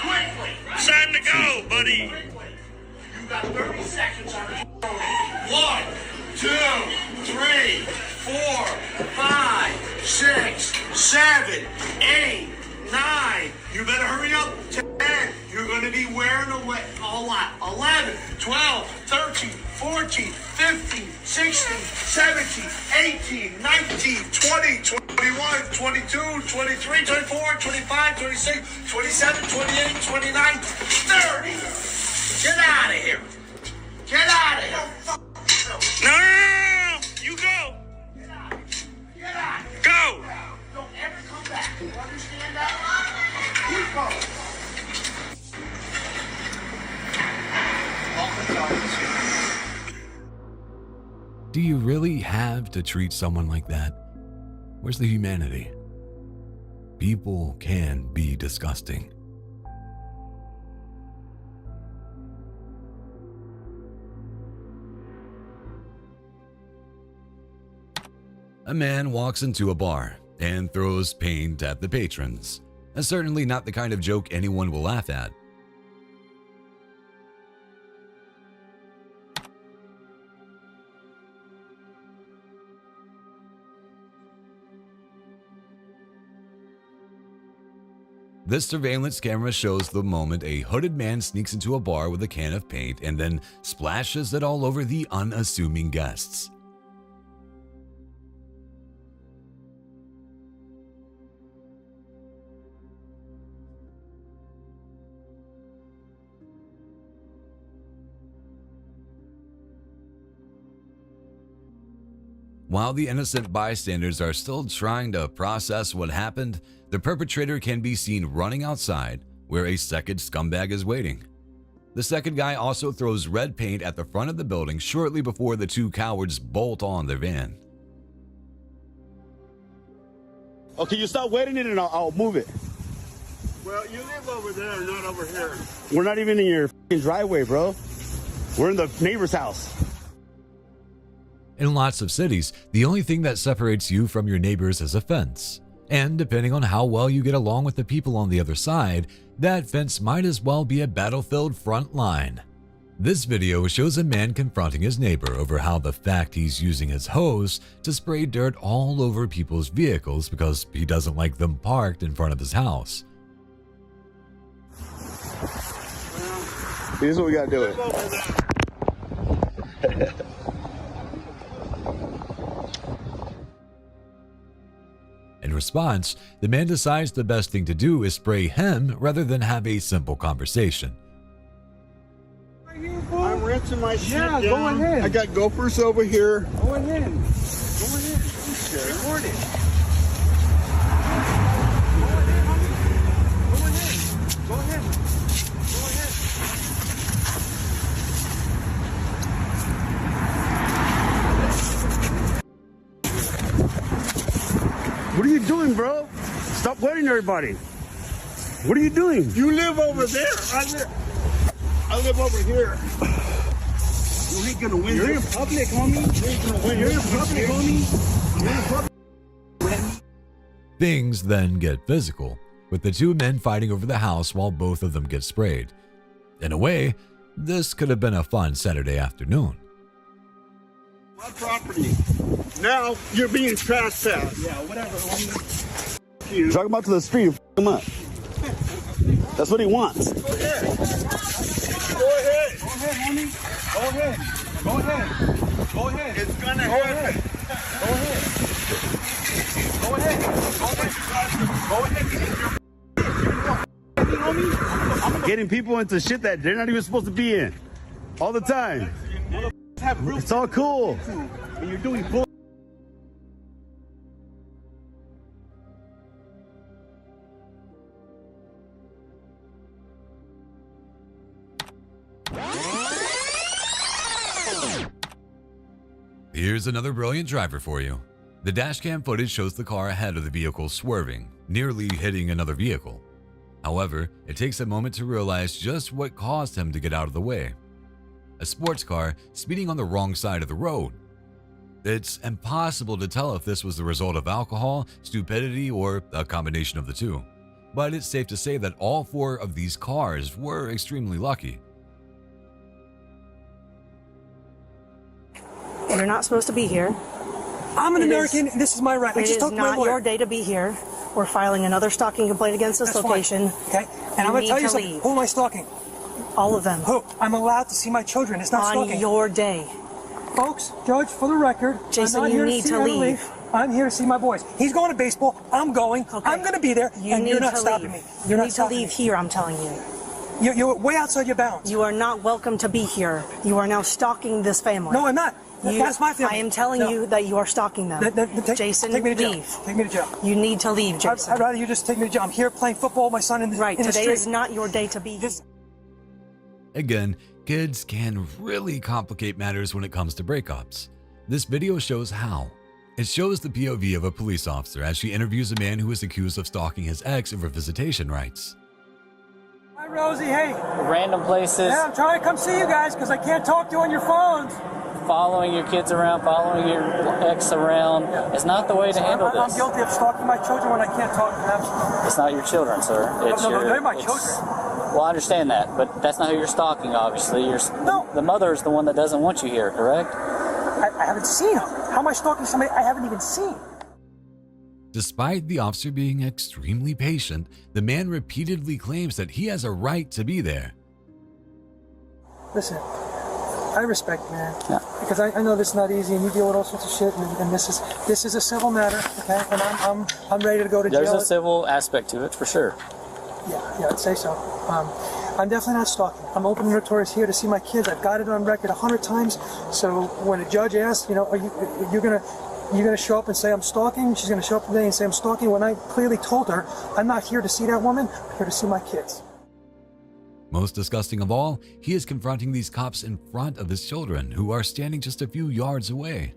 Quickly! It's time to go, buddy! You got 30 seconds on the 1, 2, 3, 4, 5, 6, 7, 8, 9. You better hurry up. 10. You're going to be wearing a lot. 11, 12, 13, 14, 15, 16, 17, 18, 19, 20, 21, 22, 23, 24, 25, 26, 27, 28, 29, 30. Get out of here. Get out of here. No. You go. Get out. Get out. Go. Don't ever come back. You understand that? You go. Do you really have to treat someone like that? Where's the humanity? People can be disgusting. A man walks into a bar and throws paint at the patrons. That's certainly not the kind of joke anyone will laugh at. This surveillance camera shows the moment a hooded man sneaks into a bar with a can of paint and then splashes it all over the unassuming guests. While the innocent bystanders are still trying to process what happened, the perpetrator can be seen running outside where a second scumbag is waiting. The second guy also throws red paint at the front of the building shortly before the two cowards bolt on their van. Okay, you stop waiting in and I'll move it. Well, you live over there, not over here. We're not even in your f***ing driveway, bro. We're in the neighbor's house. In lots of cities, the only thing that separates you from your neighbors is a fence. And depending on how well you get along with the people on the other side, that fence might as well be a battlefield front line. This video shows a man confronting his neighbor over how the fact he's using his hose to spray dirt all over people's vehicles because he doesn't like them parked in front of his house. Here's what we gotta do it. In response, the man decides the best thing to do is spray him rather than have a simple conversation. I'm rinsing my shit down. Go ahead. I got gophers over here. Go ahead. Go ahead. Record it. Go ahead. What are you doing, bro? Stop wetting everybody. What are you doing? You live over there. I live over here. You ain't gonna win. You're in public, homie. You ain't gonna win. You're in public, homie. You're in public. Things then get physical, with the two men fighting over the house while both of them get sprayed. In a way, this could have been a fun Saturday afternoon. My property. Now you're being trespassed. Yeah, whatever, homie. You. Drag him out to the street and f him up. That's what he wants. Go ahead. Go ahead. Go ahead, homie. Go ahead. Go ahead. Go ahead. It's gonna go happen. Ahead. Go ahead. Go ahead. Go ahead. I'm getting people into shit that they're not even supposed to be in. All the time. It's all cool. And you're doing bull. Here's another brilliant driver for you. The dashcam footage shows the car ahead of the vehicle swerving, nearly hitting another vehicle. However, it takes a moment to realize just what caused him to get out of the way. A sports car speeding on the wrong side of the road. It's impossible to tell if this was the result of alcohol, stupidity, or a combination of the two. But it's safe to say that all four of these cars were extremely lucky. You're not supposed to be here. I'm an American, and this is my right. I just talked to my lawyer. It is not your day to be here. We're filing another stalking complaint against this location. Fine. Okay? And I'm going to tell you something. Leave. Who am I stalking? All of them. Who? I'm allowed to see my children. It's not stalking. On your day. Folks, Judge, for the record, Jason, I'm not you here need to see to leave. I'm here to see my boys. He's going to baseball. I'm going. Okay. I'm going to be there, and you're not stopping me. You need to leave here, I'm telling you. You're way outside your bounds. You are not welcome to be here. You are now stalking this family. No, I'm not. That's my family. I am telling you that you are stalking them. Jason, take me to leave. Jail. Take me to jail. You need to leave, Jason. I'd rather you just take me to jail. I'm here playing football with my son in the Right, in the today street. is not your day to be here. Again, kids can really complicate matters when it comes to breakups. This video shows how. It shows the POV of a police officer as she interviews a man who is accused of stalking his ex over visitation rights. Hi, Rosie. Hey. Random places. Yeah, I'm trying to come see you guys because I can't talk to you on your phones. Following your kids around, following your ex around is not the way to handle this. I'm guilty of stalking my children when I can't talk to them. It's not your children, sir. It's they're my children. Well, I understand that, but that's not who you're stalking, obviously. The mother is the one that doesn't want you here, correct? I haven't seen her. How am I stalking somebody I haven't even seen? Despite the officer being extremely patient, the man repeatedly claims that he has a right to be there. Listen, I respect you, man. Yeah. Because I know this is not easy, and you deal with all sorts of shit, and this is a civil matter, okay? And I'm ready to go to jail. There's a civil aspect to it, for sure. Yeah, I'd say so. I'm definitely not stalking. I'm open and notorious here to see my kids. I've got it on record 100 times. So when a judge asks, are you gonna show up and say I'm stalking? She's gonna show up today and say I'm stalking. When I clearly told her I'm not here to see that woman. I'm here to see my kids. Most disgusting of all, he is confronting these cops in front of his children, who are standing just a few yards away.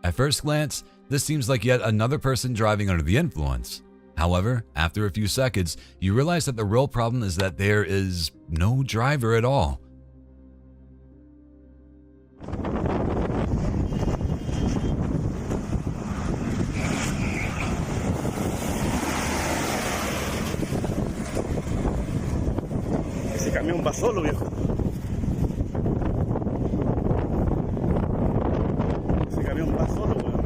At first glance, This seems like yet another person driving under the influence. However, after a few seconds, you realize that the real problem is that there is no driver at all. Ese camión va solo, viejo. Ese camión va solo, weón.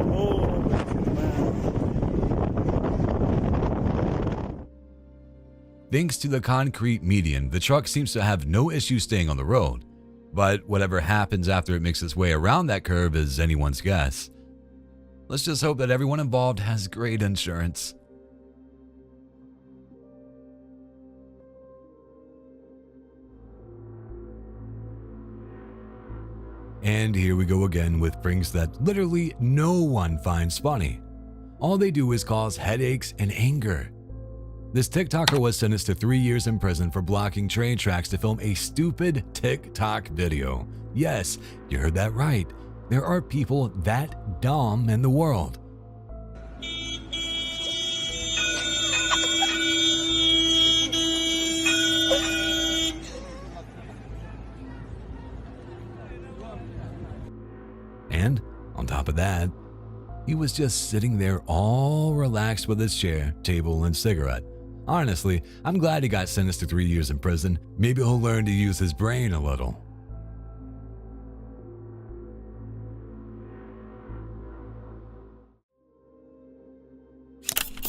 Thanks to the concrete median, the truck seems to have no issue staying on the road. But whatever happens after it makes its way around that curve is anyone's guess. Let's just hope that everyone involved has great insurance. And here we go again with pranks that literally no one finds funny. All they do is cause headaches and anger. This TikToker was sentenced to 3 years in prison for blocking train tracks to film a stupid TikTok video. Yes, you heard that right. There are people that dumb in the world. And on top of that, he was just sitting there all relaxed with his chair, table, and cigarette. Honestly, I'm glad he got sentenced to 3 years in prison. Maybe he'll learn to use his brain a little.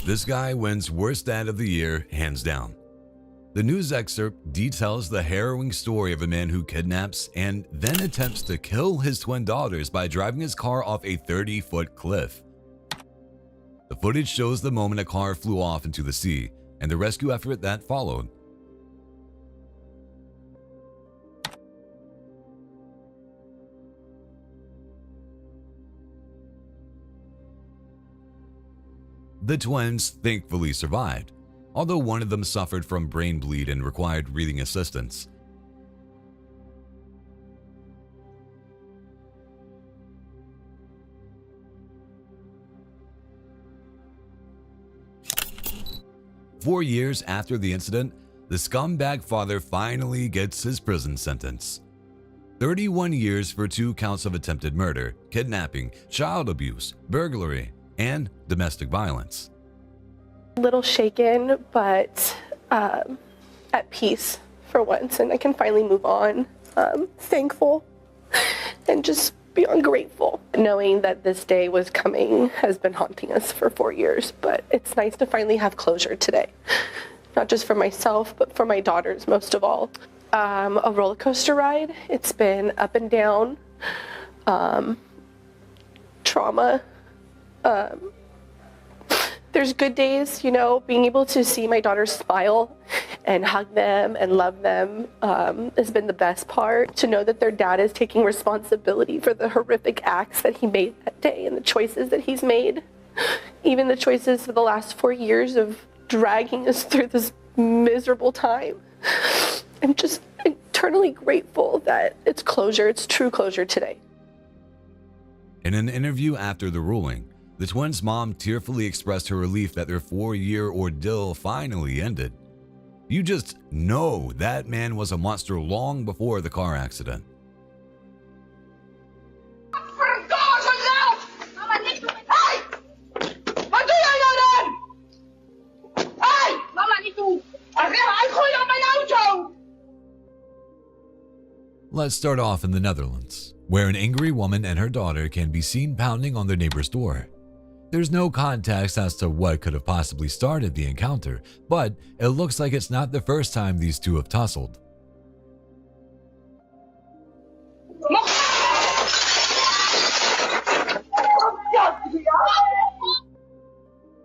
This guy wins Worst Dad of the Year, hands down. The news excerpt details the harrowing story of a man who kidnaps and then attempts to kill his twin daughters by driving his car off a 30-foot cliff. The footage shows the moment a car flew off into the sea and the rescue effort that followed. The twins thankfully survived, although one of them suffered from brain bleed and required breathing assistance. Four years after the incident, the scumbag father finally gets his prison sentence. 31 years for 2 counts of attempted murder, kidnapping, child abuse, burglary, and domestic violence. A little shaken, but at peace for once, and I can finally move on. Thankful and just beyond grateful. Knowing that this day was coming has been haunting us for 4 years, but it's nice to finally have closure today. Not just for myself, but for my daughters most of all. A roller coaster ride. It's been up and down, trauma. There's good days, you know, being able to see my daughters smile and hug them and love them has been the best part. To know that their dad is taking responsibility for the horrific acts that he made that day and the choices that he's made. Even the choices for the last 4 years of dragging us through this miserable time. I'm just eternally grateful that it's closure, it's true closure today. In an interview after the ruling, the twins' mom tearfully expressed her relief that their 4-year ordeal finally ended. You just know that man was a monster long before the car accident. Let's start off in the Netherlands, where an angry woman and her daughter can be seen pounding on their neighbor's door. There's no context as to what could have possibly started the encounter, but it looks like it's not the first time these two have tussled.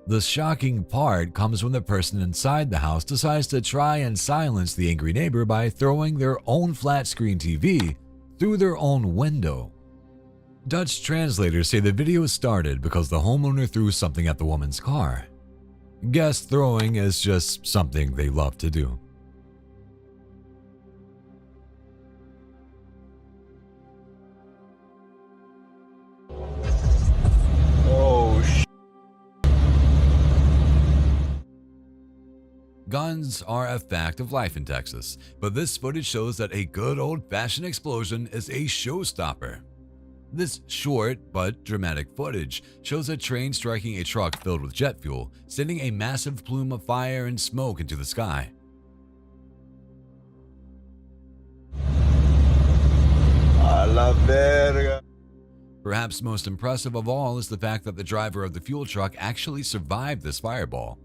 The shocking part comes when the person inside the house decides to try and silence the angry neighbor by throwing their own flat-screen TV through their own window. Dutch translators say the video started because the homeowner threw something at the woman's car. Guess throwing is just something they love to do. Oh Guns are a fact of life in Texas, but this footage shows that a good old-fashioned explosion is a showstopper. This short but dramatic footage shows a train striking a truck filled with jet fuel, sending a massive plume of fire and smoke into the sky. A la verga. Perhaps most impressive of all is the fact that the driver of the fuel truck actually survived this fireball.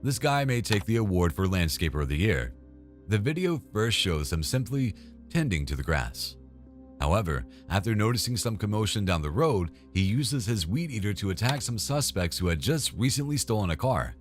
This guy may take the award for Landscaper of the Year. The video first shows him simply tending to the grass. However, after noticing some commotion down the road, he uses his weed eater to attack some suspects who had just recently stolen a car.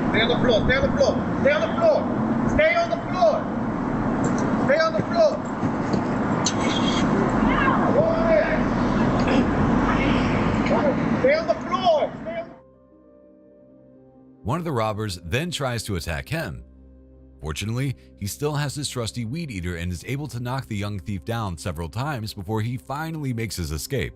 Stay on the floor. Stay on the floor. Stay on the floor. Stay on the floor. Stay on the floor. Stay on the floor. One of the robbers then tries to attack him. Fortunately, he still has his trusty weed eater and is able to knock the young thief down several times before he finally makes his escape.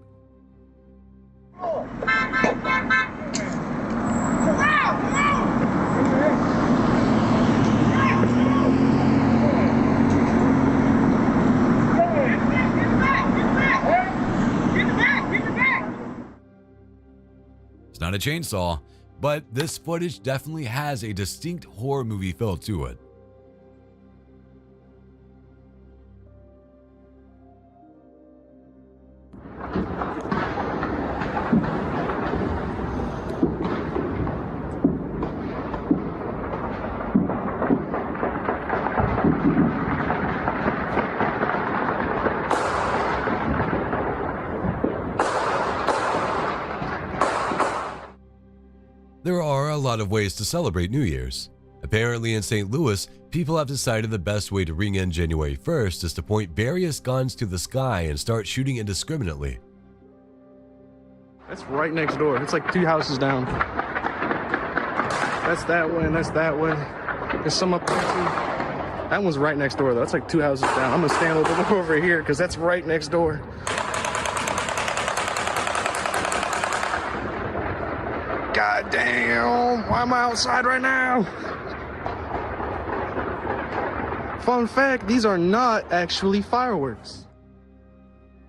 It's not a chainsaw, but this footage definitely has a distinct horror movie feel to it. There are a lot of ways to celebrate New Year's. Apparently in St. Louis, people have decided the best way to ring in January 1st is to point various guns to the sky and start shooting indiscriminately. That's right next door. It's like 2 houses down. That's that way and that's that way. There's some up there too. That one's right next door though. That's like 2 houses down. I'm gonna stand a little bit more over here because that's right next door. God damn, why am I outside right now? Fun fact, these are not actually fireworks.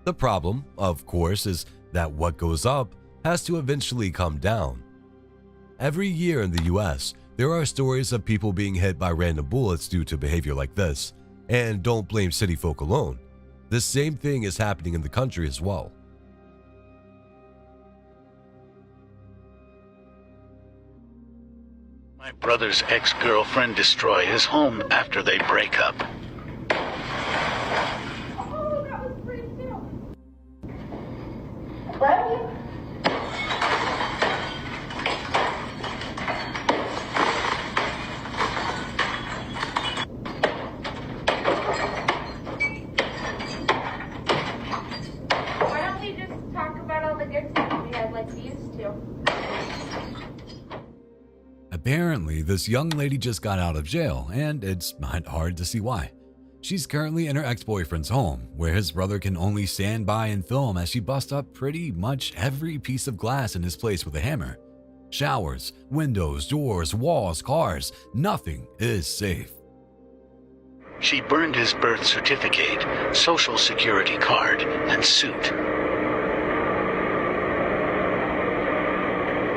The problem, of course, is that what goes up has to eventually come down. Every year in the US, there are stories of people being hit by random bullets due to behavior like this. And don't blame city folk alone. The same thing is happening in the country as well. My brother's ex-girlfriend destroy his home after they break up. Why don't we just talk about all the good stuff we had like we used to? Apparently, this young lady just got out of jail, and it's not hard to see why. She's currently in her ex-boyfriend's home, where his brother can only stand by and film as she busts up pretty much every piece of glass in his place with a hammer. Showers, windows, doors, walls, cars, nothing is safe. She burned his birth certificate, social security card, and suit.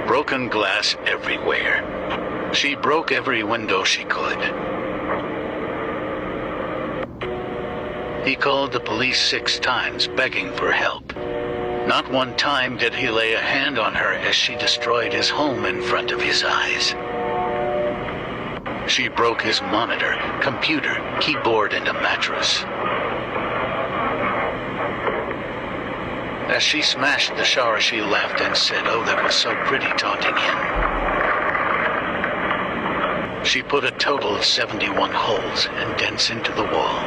Broken glass everywhere. She broke every window she could. He called the police 6 times begging for help. Not one time did he lay a hand on her as she destroyed his home in front of his eyes. She broke his monitor, computer, keyboard, and a mattress. As she smashed the shower, she laughed and said, "Oh, that was so pretty," taunting him. She put a total of 71 holes and dents into the wall.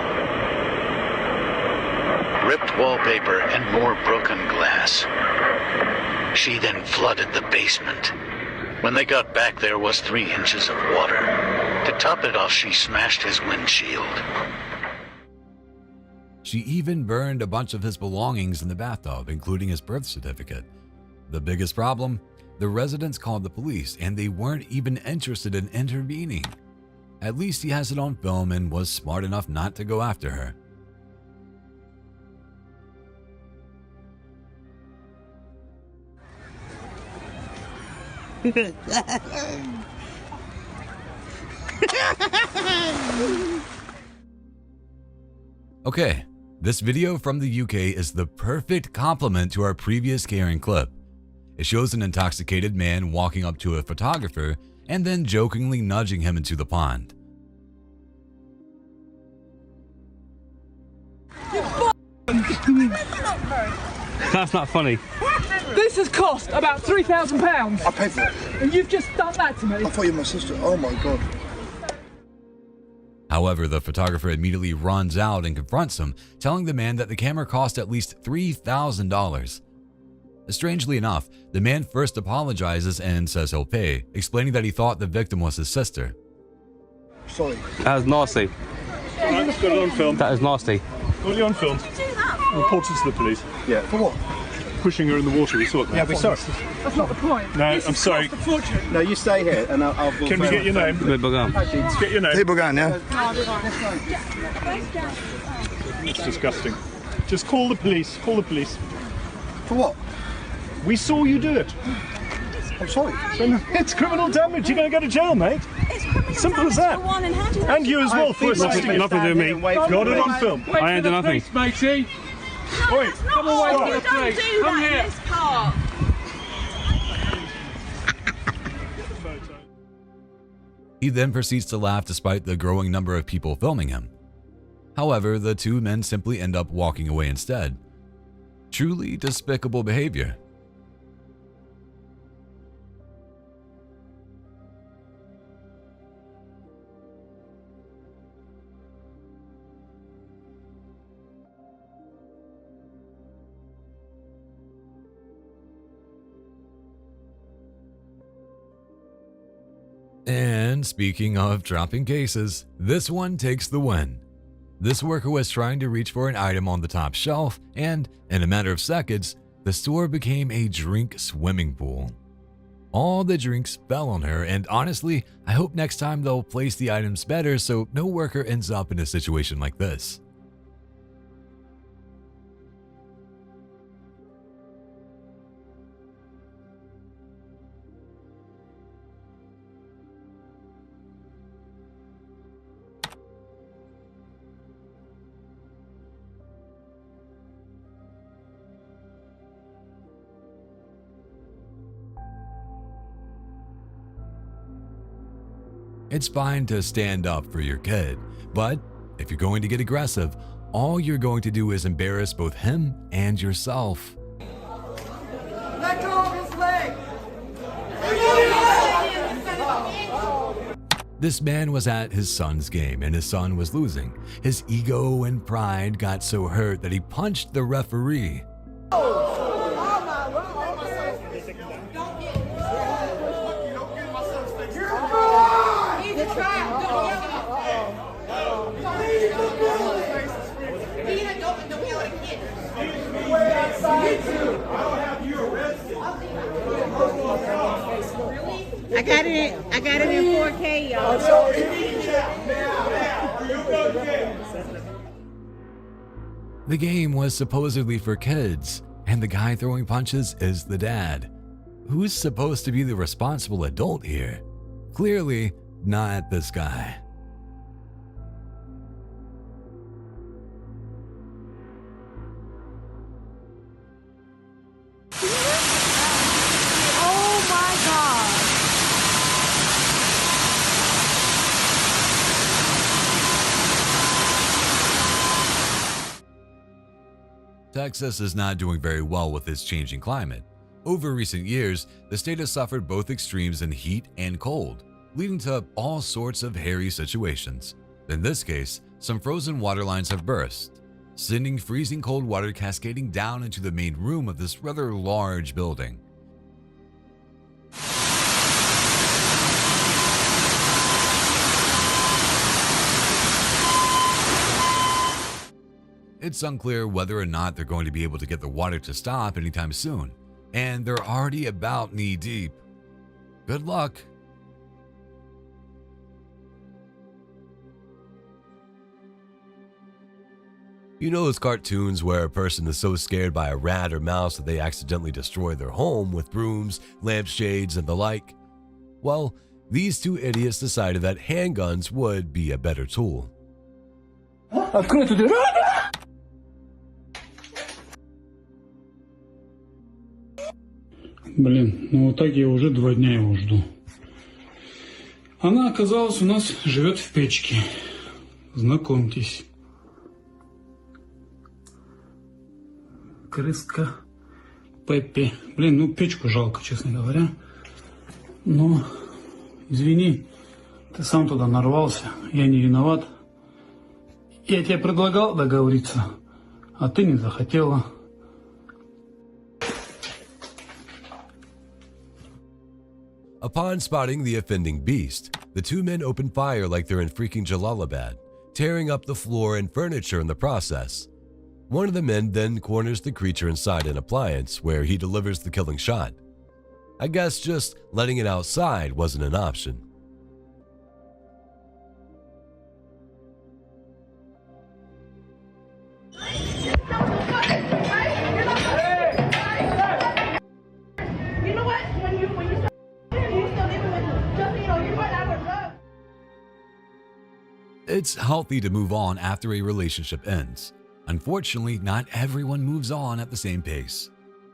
Ripped wallpaper and more broken glass. She then flooded the basement. When they got back, there was 3 inches of water. To top it off, she smashed his windshield. She even burned a bunch of his belongings in the bathtub, including his birth certificate. The biggest problem? The residents called the police, and they weren't even interested in intervening. At least he has it on film and was smart enough not to go after her. Okay, this video from the UK is the perfect complement to our previous Karen clip. It shows an intoxicated man walking up to a photographer and then jokingly nudging him into the pond. That's not funny. This has cost about £3,000. I paid for it. And you've just done that to me. I thought you were my sister. Oh my god. However, the photographer immediately runs out and confronts him, telling the man that the camera cost at least $3,000. Strangely enough, the man first apologizes and says he'll pay, explaining that he thought the victim was his sister. Sorry. That was nasty. Alright, let's got it on film. That is nasty. Got it on film. Report it to the police. Yeah. For what? Pushing her in the water, we saw it. Yeah, we saw it. That's not the point. No, I'm sorry. No, you stay here and I'll Can we get your name? Let's get your name. Tibogan, yeah? It's disgusting. Just call the police. Call the police. For what? We saw you do it. I'm sorry. It's criminal damage. You're going to go to jail, mate. Simple as that. And you as well for assisting. Nothing to do with me. Got it on film. I ain't done nothing. Matey. Oi, Come away from the Don't police. do Come that here. in this car. He then proceeds to laugh despite the growing number of people filming him. However, the 2 men simply end up walking away instead. Truly despicable behavior. And speaking of dropping cases, this one takes the win. This worker was trying to reach for an item on the top shelf, and in a matter of seconds, the store became a drink swimming pool. All the drinks fell on her, and honestly, I hope next time they'll place the items better so no worker ends up in a situation like this. It's fine to stand up for your kid, but if you're going to get aggressive, all you're going to do is embarrass both him and yourself. Let go of his leg. This man was at his son's game and his son was losing. His ego and pride got so hurt that he punched the referee. I got it in 4K, y'all. The game was supposedly for kids, and the guy throwing punches is the dad. Who's supposed to be the responsible adult here? Clearly, not this guy. Oh my God. Texas is not doing very well with its changing climate. Over recent years, the state has suffered both extremes in heat and cold, leading to all sorts of hairy situations. In this case, some frozen water lines have burst, sending freezing cold water cascading down into the main room of this rather large building. It's unclear whether or not they're going to be able to get the water to stop anytime soon, and they're already about knee deep. Good luck. You know those cartoons where a person is so scared by a rat or mouse that they accidentally destroy their home with brooms, lampshades, and the like? Well, these two idiots decided that handguns would be a better tool. Блин, ну вот так я уже 2 дня его жду. Она оказалась у нас живет в печке. Знакомьтесь. Крыска Пеппи. Блин, ну печку жалко, честно говоря. Но, извини, ты сам туда нарвался, я не виноват. Я тебе предлагал договориться, а ты не захотела. Upon spotting the offending beast, the two men open fire like they're in freaking Jalalabad, tearing up the floor and furniture in the process. One of the men then corners the creature inside an appliance where he delivers the killing shot. I guess just letting it outside wasn't an option. You know what? When you start, you still living with them. Just you know, you might not have love. It's healthy to move on after a relationship ends. Unfortunately, not everyone moves on at the same pace.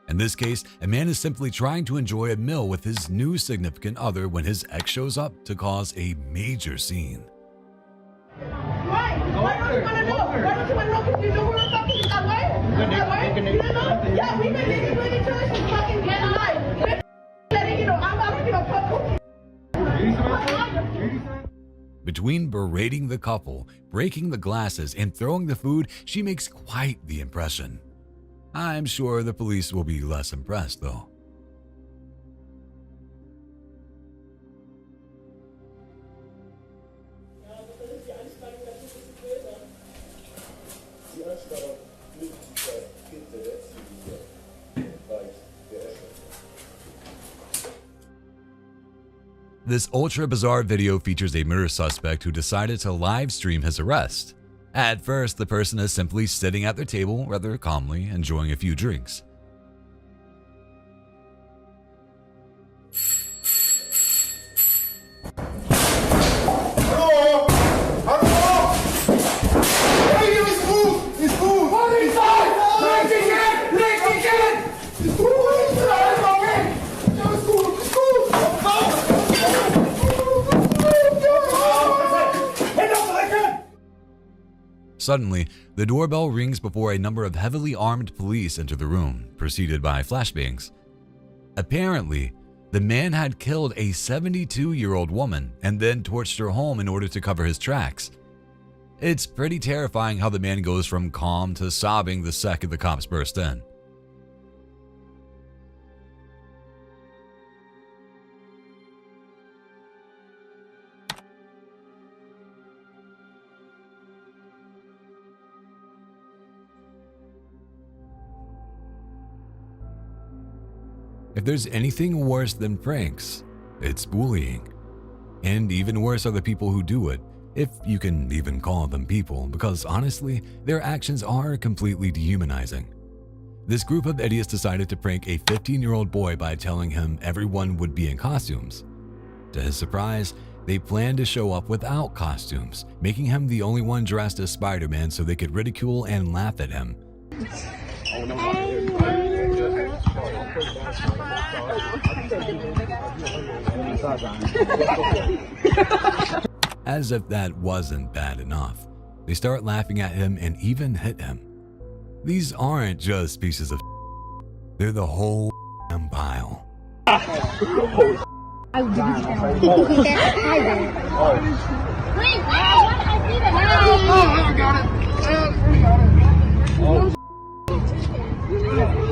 In this case, a man is simply trying to enjoy a meal with his new significant other when his ex shows up to cause a major scene. Why? Why don't you want to know? Why don't you want to know? Because you know we're fucking that way? That way? You don't know? Yeah, we've been living with each other since fucking get alive. Letting you know, I'm not gonna fuck. Between berating the couple, breaking the glasses, and throwing the food, she makes quite the impression. I'm sure the police will be less impressed, though. This ultra-bizarre video features a murder suspect who decided to live stream his arrest. At first, the person is simply sitting at their table rather calmly, enjoying a few drinks. Suddenly, the doorbell rings before a number of heavily armed police enter the room, preceded by flashbangs. Apparently, the man had killed a 72-year-old woman and then torched her home in order to cover his tracks. It's pretty terrifying how the man goes from calm to sobbing the second the cops burst in. If there's anything worse than pranks, It's bullying. And even worse are the people who do it, if you can even call them people, because honestly, their actions are completely dehumanizing. This group of idiots decided to prank a 15-year-old boy by telling him everyone would be in costumes. To his surprise, they planned to show up without costumes, making him the only one dressed as Spider-Man so they could ridicule and laugh at him. As if that wasn't bad enough, they start laughing at him and even hit him. These aren't just pieces of they're the whole pile. I didn't Wait, I see that.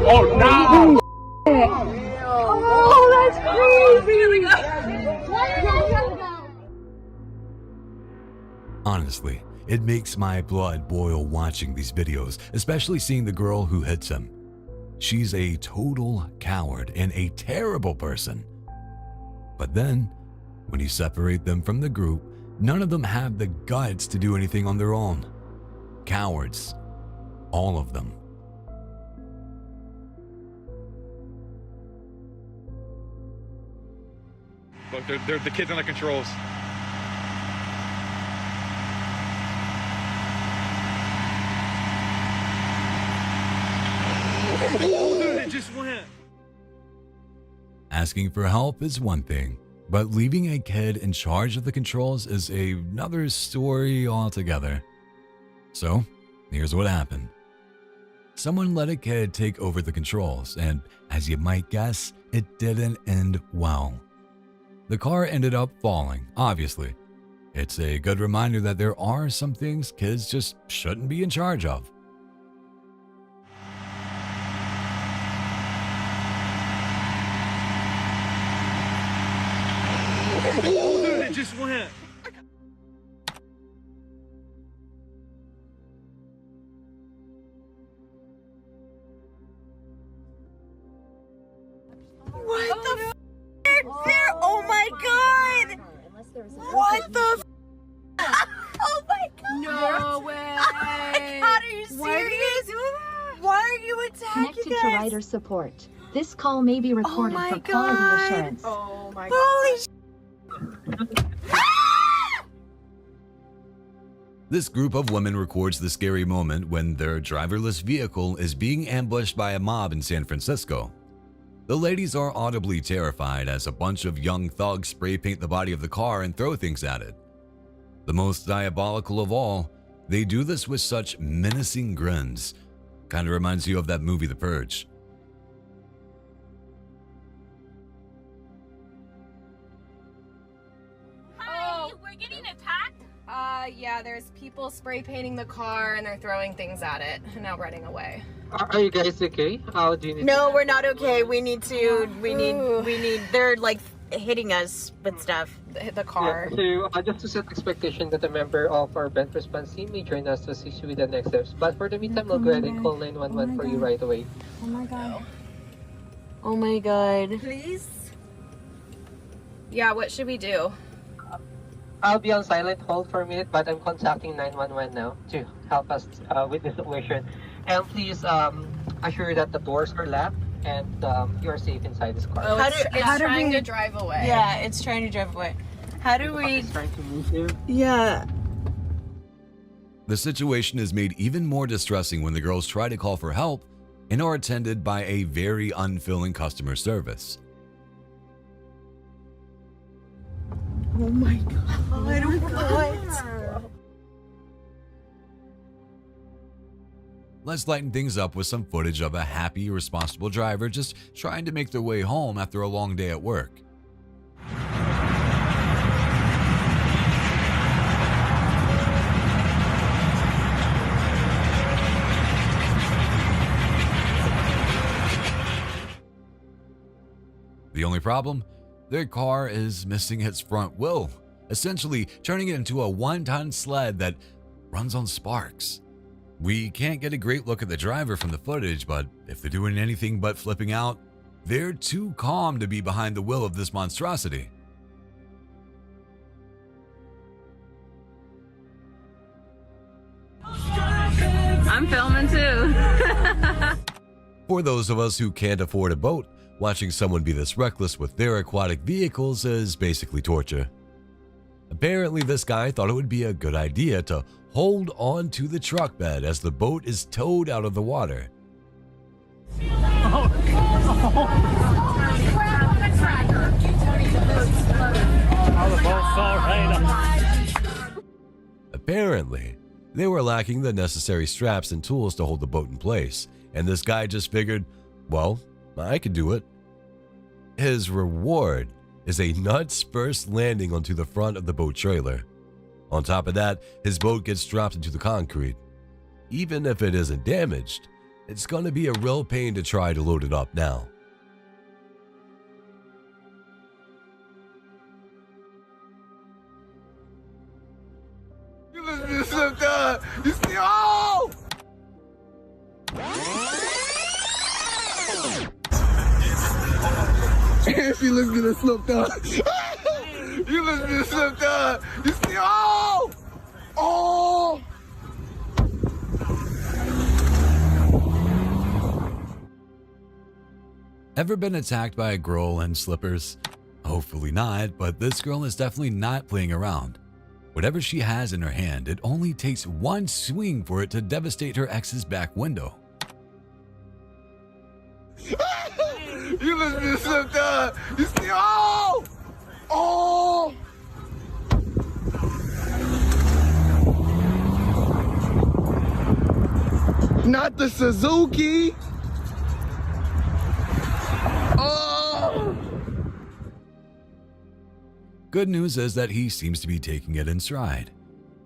Oh, no! Oh, that's crazy! Honestly, it makes my blood boil watching these videos, especially seeing the girl who hits him. She's a total coward and a terrible person. But then, when you separate them from the group, none of them have the guts to do anything on their own. Cowards. All of them. Look, they're the kids on the controls. Dude, it just went. Asking for help is one thing, but leaving a kid in charge of the controls is another story altogether. So, here's what happened. Someone let a kid take over the controls, and as you might guess, it didn't end well. The car ended up falling, obviously. It's a good reminder that there are some things kids just shouldn't be in charge of. Dude, it just went. What the f***? There? Oh my god! What the f***? Oh my god! No way! Oh my god, are you serious? Why are you attacking Connected us? to rider support. This call may be recorded my for quality God. assurance. Oh my god. Holy sh**. This group of women records the scary moment when their driverless vehicle is being ambushed by a mob in San Francisco. The ladies are audibly terrified as a bunch of young thugs spray paint the body of the car and throw things at it. The most diabolical of all, they do this with such menacing grins. Kinda reminds you of that movie The Purge. Oh, we're getting attacked? Yeah, there's people spray painting the car and they're throwing things at it and now running away. Are you guys okay? How do you need No, we're not okay. We need, they're like hitting us with stuff. Hit the car. Yeah, so just to set expectation that a member of our band response team may join us to assist you with the next steps. But for the meantime, we'll go ahead and call 911 for you right away. Oh my god. Oh my god. Please? Yeah, what should we do? I'll be on silent hold for a minute, but I'm contacting 911 now to help us with the situation. And please assure that the doors are locked and you are safe inside this car. Oh, it's trying to drive away. Yeah, it's trying to drive away. How do we... It's trying to move you. Yeah. The situation is made even more distressing when the girls try to call for help and are attended by a very unfilling customer service. Oh my god, what? Let's lighten things up with some footage of a happy, responsible driver just trying to make their way home after a long day at work. The only problem? Their car is missing its front wheel, essentially turning it into a one-ton sled that runs on sparks. We can't get a great look at the driver from the footage, but if they're doing anything but flipping out, they're too calm to be behind the wheel of this monstrosity. For those of us who can't afford a boat, watching someone be this reckless with their aquatic vehicles is basically torture. Apparently, this guy thought it would be a good idea to hold on to the truck bed as the boat is towed out of the water. Apparently, they were lacking the necessary straps and tools to hold the boat in place, and this guy just figured, well, I could do it. His reward is a nuts-first landing onto the front of the boat trailer. On top of that, his boat gets dropped into the concrete. Even if it isn't damaged, it's going to be a real pain to try to load it up now. You listen to Snoop Dogg. You see, oh! If you listen to Snoop Dogg. You listen to Snoop Dogg. You see, oh! Oh! Ever been attacked by a girl in slippers? Hopefully not, but this girl is definitely not playing around. Whatever she has in her hand, it only takes one swing for it to devastate her ex's back window. You listen to Snoop Dogg. You see, oh! Oh! Not the Suzuki. Oh! Good news is that he seems to be taking it in stride.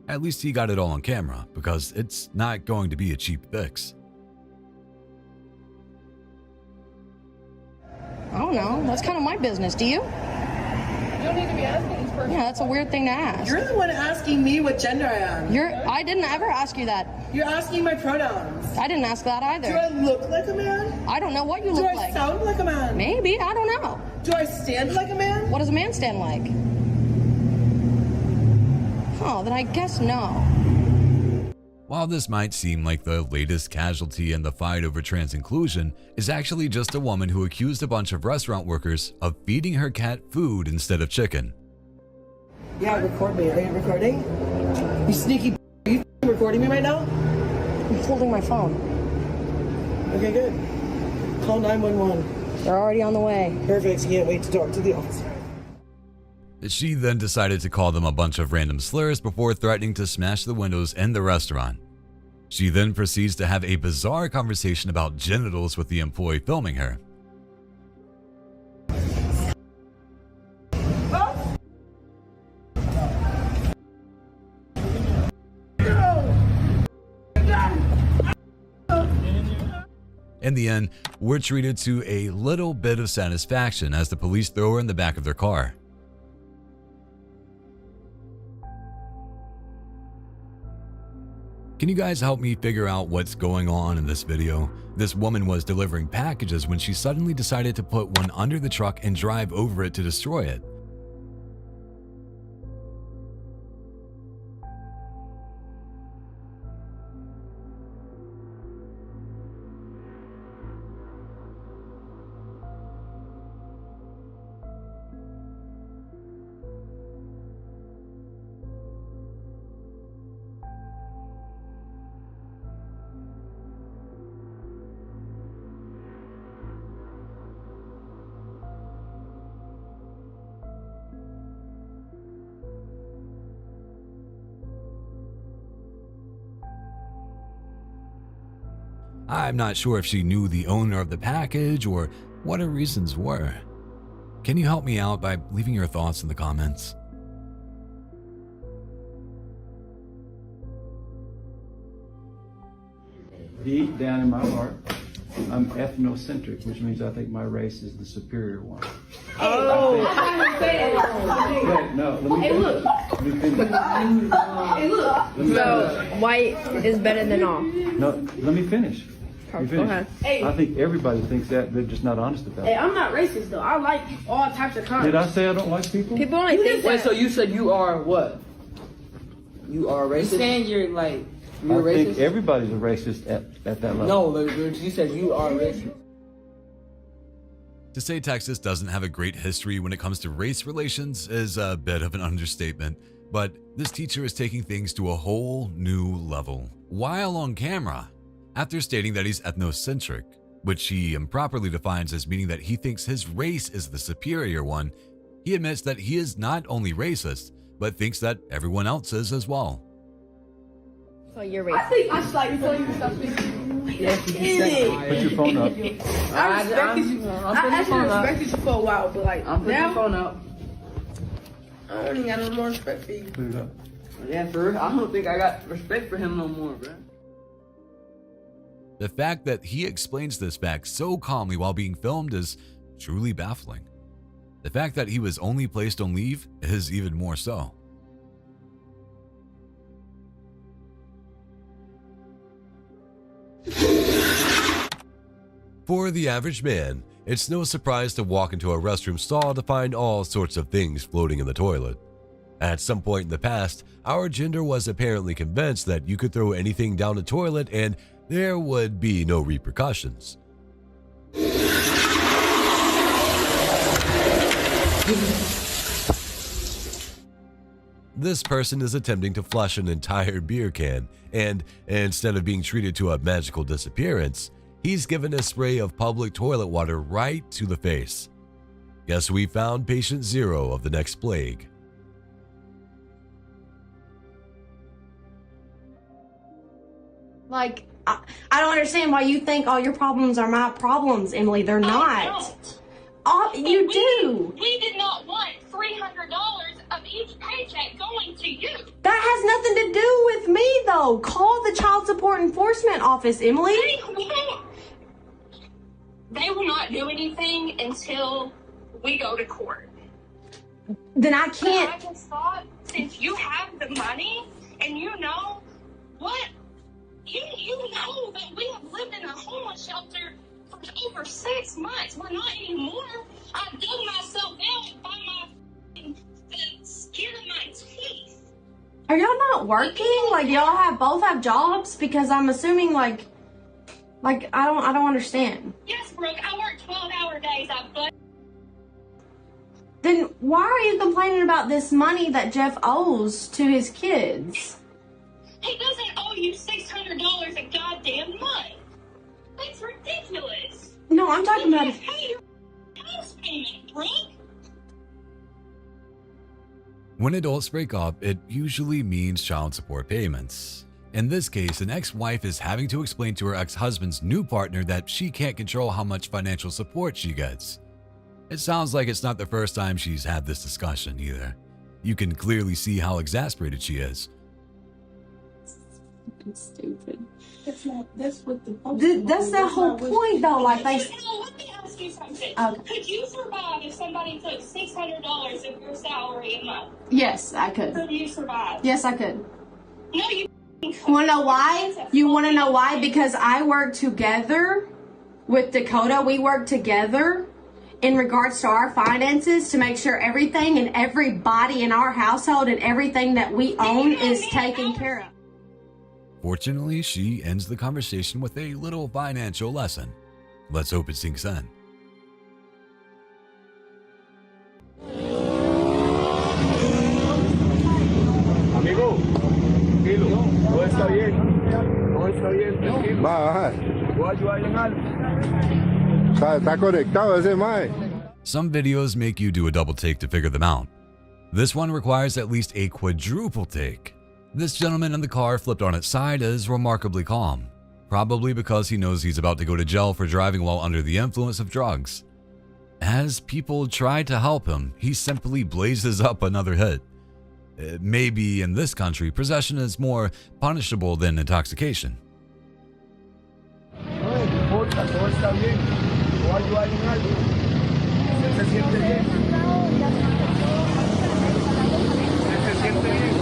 At least he got it all on camera, because it's not going to be a cheap fix. I don't know. That's kind of my business. Do you? You don't need to be asking these persons. Yeah, that's a weird thing to ask. You're the one asking me what gender I am. I didn't ever ask you that. You're asking my pronouns. I didn't ask that either. Do I look like a man? I don't know what you look like. Do I sound like a man? Maybe. I don't know. Do I stand like a man? What does a man stand like? Oh, then I guess no. While this might seem like the latest casualty in the fight over trans inclusion, is actually just a woman who accused a bunch of restaurant workers of feeding her cat food instead of chicken. Yeah, record me. Are you recording? You sneaky. Are you recording me right now? I'm holding my phone. Okay, good. Call 911. They're already on the way. Perfect. Can't wait to talk to the officer. She then decided to call them a bunch of random slurs before threatening to smash the windows in the restaurant. She then proceeds to have a bizarre conversation about genitals with the employee filming her. In the end, we're treated to a little bit of satisfaction as the police throw her in the back of their car. Can you guys help me figure out what's going on in this video? This woman was delivering packages when she suddenly decided to put one under the truck and drive over it to destroy it. I'm not sure if she knew the owner of the package or what her reasons were. Can you help me out by leaving your thoughts in the comments? Deep down in my heart, I'm ethnocentric, which means I think my race is the superior one. Oh! Wait, no, let me look. Let me finish. Hey, look. So, white is better than all. No, let me finish. Let me Go finish. ahead. Hey. I think everybody thinks that, they're just not honest about Hey, it. I'm not racist though. I like all types of kinds. Did I say I don't like people? People only think Wait, that. so you said you are what? You are racist? You're saying you're like You're I think racist? everybody's a racist at that level. No, but you said you are racist. To say Texas doesn't have a great history when it comes to race relations is a bit of an understatement, but this teacher is taking things to a whole new level while on camera. After stating that he's ethnocentric, which he improperly defines as meaning that he thinks his race is the superior one, he admits that he is not only racist, but thinks that everyone else is as well. So you're racist. I think I slightly told you something. Put your phone up. I respected you. I actually respected you for a while, but like I'm putting now, your phone up. I don't even got no more respect for you. Put it up. Yeah, for real. I don't think I got respect for him no more, bro. The fact that he explains this fact so calmly while being filmed is truly baffling. The fact that he was only placed on leave is even more so. For the average man, it's no surprise to walk into a restroom stall to find all sorts of things floating in the toilet. At some point in the past, our gender was apparently convinced that you could throw anything down the toilet and there would be no repercussions. This person is attempting to flush an entire beer can, and instead of being treated to a magical disappearance, he's given a spray of public toilet water right to the face. Guess we found patient zero of the next plague. Like, I don't understand why you think all your problems are my problems, Emily. They're not. You do. We did not want $300 of each paycheck going to you. That has nothing to do with me, though. Call the Child Support Enforcement Office, Emily. They will not do anything until we go to court. Then I can't. I just thought, since you have the money and you know what, you know that we have lived in a homeless shelter for over 6 months. Well, not anymore. I've dug myself out by the skin of my teeth. Are y'all not working? Like, y'all both have jobs? Because I'm assuming, like I don't understand. Yes, Brooke, I work 12-hour days. Then why are you complaining about this money that Jeff owes to his kids? He doesn't owe you $600 a goddamn month. That's ridiculous. No, I'm talking about. Pay your house payment, Brooke. When adults break up, it usually means child support payments. In this case, an ex-wife is having to explain to her ex-husband's new partner that she can't control how much financial support she gets. It sounds like it's not the first time she's had this discussion either. You can clearly see how exasperated she is. Stupid. That's what That's the whole point, though. Like they. Let me ask you something. Okay. Could you survive if somebody took $600 of your salary a month? Yes, I could. Could you survive? Yes, I could. No, you. Want to know why? You want to know why? Because I work together with Dakota. We work together in regards to our finances to make sure everything and everybody in our household and everything that we own is taken care of. Fortunately, she ends the conversation with a little financial lesson. Let's hope it sinks in. Amigo, tranquilo, todo está bien, tranquilo. Va a bajar. Voy a ayudar en algo. Está conectado ese mae. Some videos make you do a double take to figure them out. This one requires at least a quadruple take. This gentleman in the car flipped on its side is remarkably calm, probably because he knows he's about to go to jail for driving while under the influence of drugs. As people try to help him, he simply blazes up another hit. Maybe in this country, possession is more punishable than intoxication. No importa, todo está bien. Voy a ayudar en algo. ¿Usted se siente bien? ¿Usted se siente bien?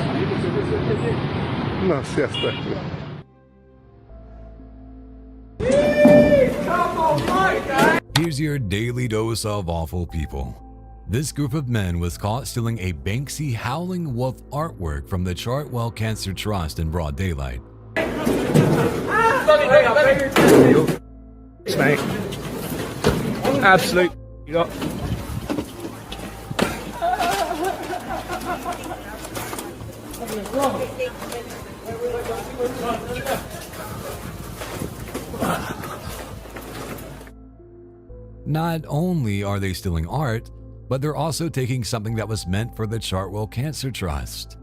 Amigo, ¿usted se siente bien? No seas tan. Here's your daily dose of awful people. This group of men was caught stealing a Banksy Howling Wolf artwork from the Chartwell Cancer Trust in broad daylight. Thanks, mate. Absolute. Not only are they stealing art, but they're also taking something that was meant for the Chartwell Cancer Trust.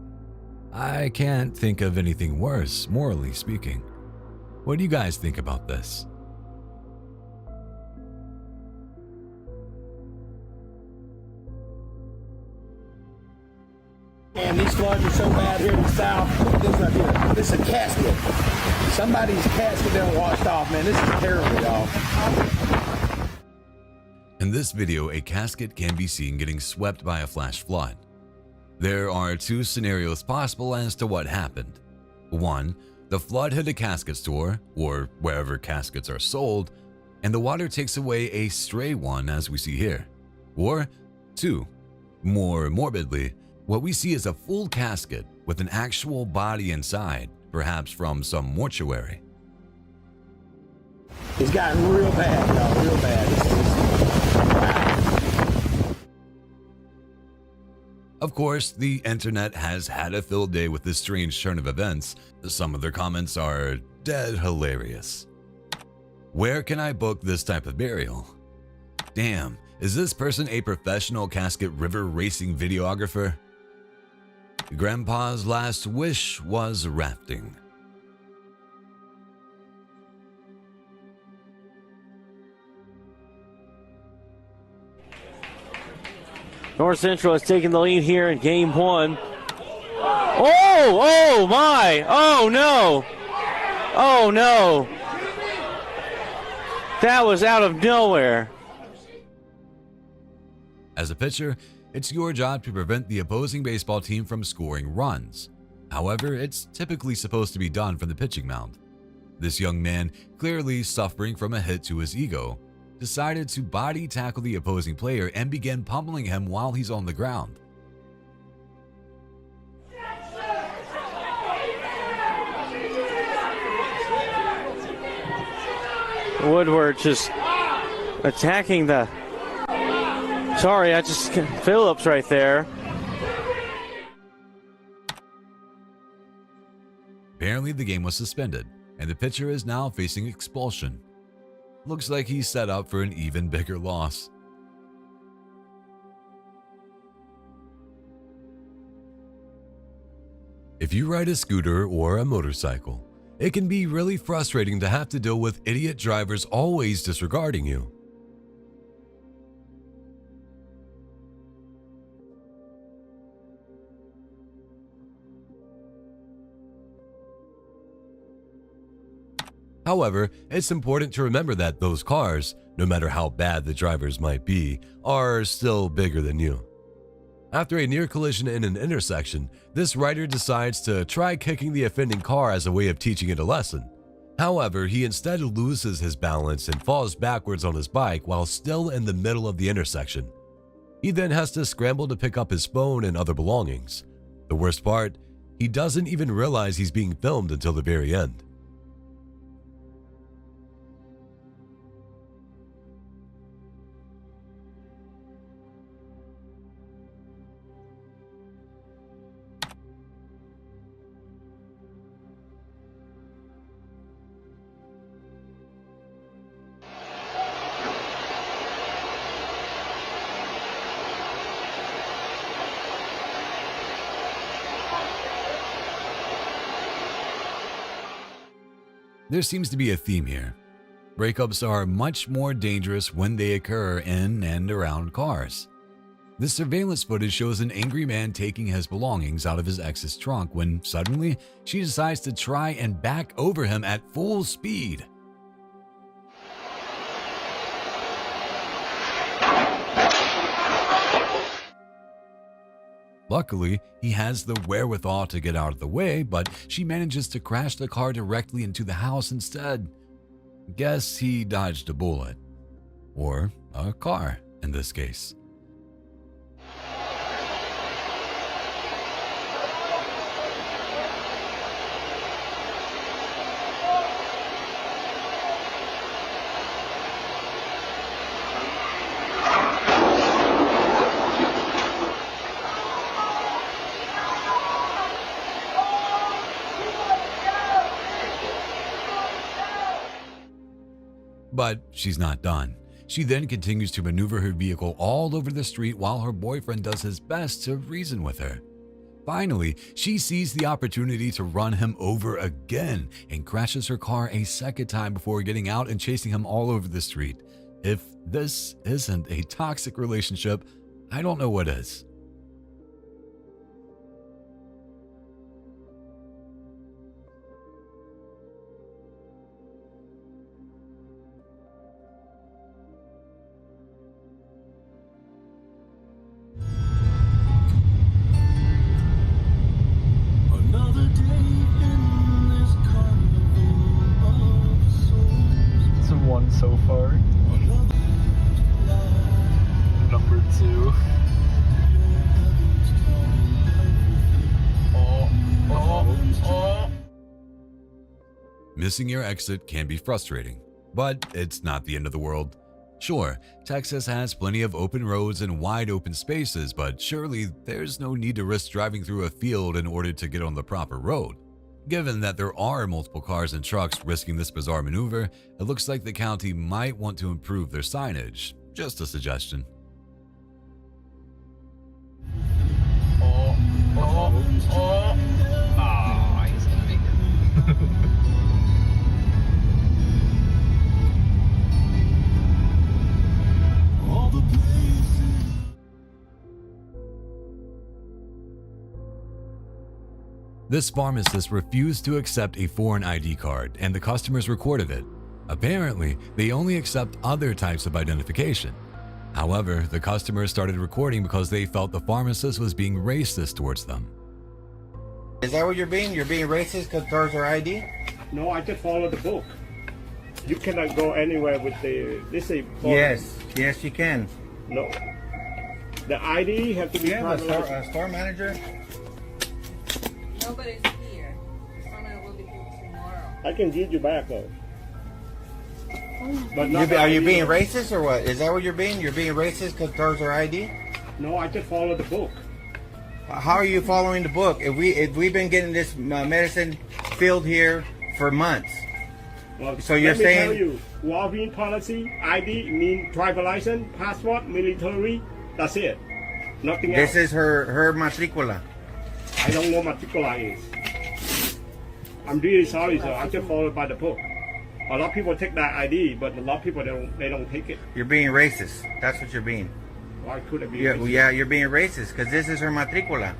I can't think of anything worse, morally speaking. What do you guys think about this? And these floods are so bad here in the south. Look at this right here. This is a casket. Somebody's casket done washed off, man. This is terrible, y'all. In this video, a casket can be seen getting swept by a flash flood. There are two scenarios possible as to what happened. One, the flood hit a casket store, or wherever caskets are sold, and the water takes away a stray one as we see here. Or two, more morbidly, what we see is a full casket with an actual body inside, perhaps from some mortuary. It's gotten real bad, y'all, real bad. Of course, the internet has had a field day with this strange turn of events. Some of their comments are dead hilarious. Where can I book this type of burial? Damn, is this person a professional casket river racing videographer? Grandpa's last wish was rafting. North Central has taken the lead here in game one. Oh my, oh no, oh no. That was out of nowhere. As a pitcher, it's your job to prevent the opposing baseball team from scoring runs. However, it's typically supposed to be done from the pitching mound. This young man, clearly suffering from a hit to his ego, decided to body tackle the opposing player and begin pummeling him while he's on the ground. Woodward just attacking the... Sorry, Phillips right there. Apparently the game was suspended, and the pitcher is now facing expulsion. Looks like he's set up for an even bigger loss. If you ride a scooter or a motorcycle, it can be really frustrating to have to deal with idiot drivers always disregarding you. However, it's important to remember that those cars, no matter how bad the drivers might be, are still bigger than you. After a near collision in an intersection, this rider decides to try kicking the offending car as a way of teaching it a lesson. However, he instead loses his balance and falls backwards on his bike while still in the middle of the intersection. He then has to scramble to pick up his phone and other belongings. The worst part, he doesn't even realize he's being filmed until the very end. There seems to be a theme here. Breakups are much more dangerous when they occur in and around cars. This surveillance footage shows an angry man taking his belongings out of his ex's trunk when suddenly she decides to try and back over him at full speed. Luckily, he has the wherewithal to get out of the way, but she manages to crash the car directly into the house instead. Guess he dodged a bullet. Or a car, in this case. But she's not done. She then continues to maneuver her vehicle all over the street while her boyfriend does his best to reason with her. Finally, she sees the opportunity to run him over again and crashes her car a second time before getting out and chasing him all over the street. If this isn't a toxic relationship, I don't know what is. It's one so far. Number 2. Missing your exit can be frustrating, but it's not the end of the world. Sure, Texas has plenty of open roads and wide open spaces, but surely there's no need to risk driving through a field in order to get on the proper road. Given that there are multiple cars and trucks risking this bizarre maneuver, it looks like the county might want to improve their signage. Just a suggestion. He's gonna make it. This pharmacist refused to accept a foreign ID card, and the customers recorded it. Apparently, they only accept other types of identification. However, the customers started recording because they felt the pharmacist was being racist towards them. Is that what you're being? You're being racist because towards our ID? No, I just follow the book. You cannot go anywhere with this is Yes, you can. No. The ID have to be. You have a store manager? Nobody's here. Someone will be here tomorrow. I can give you back though. But Are you being racist or what? Is that what you're being? You're being racist because towards our ID? No, I just follow the book. How are you following the book? If we've been getting this medicine filled here for months. Well, so you're saying? Let me tell you, Walgreens policy, ID mean driver license, passport, military. That's it. Nothing else. This is her matricula. I don't know what matricula is. I'm really sorry, sir. I just follow by the book. A lot of people take that ID, but a lot of people they don't take it. You're being racist. That's what you're being. Why could it be? Yeah, you're being racist because this is her matricula.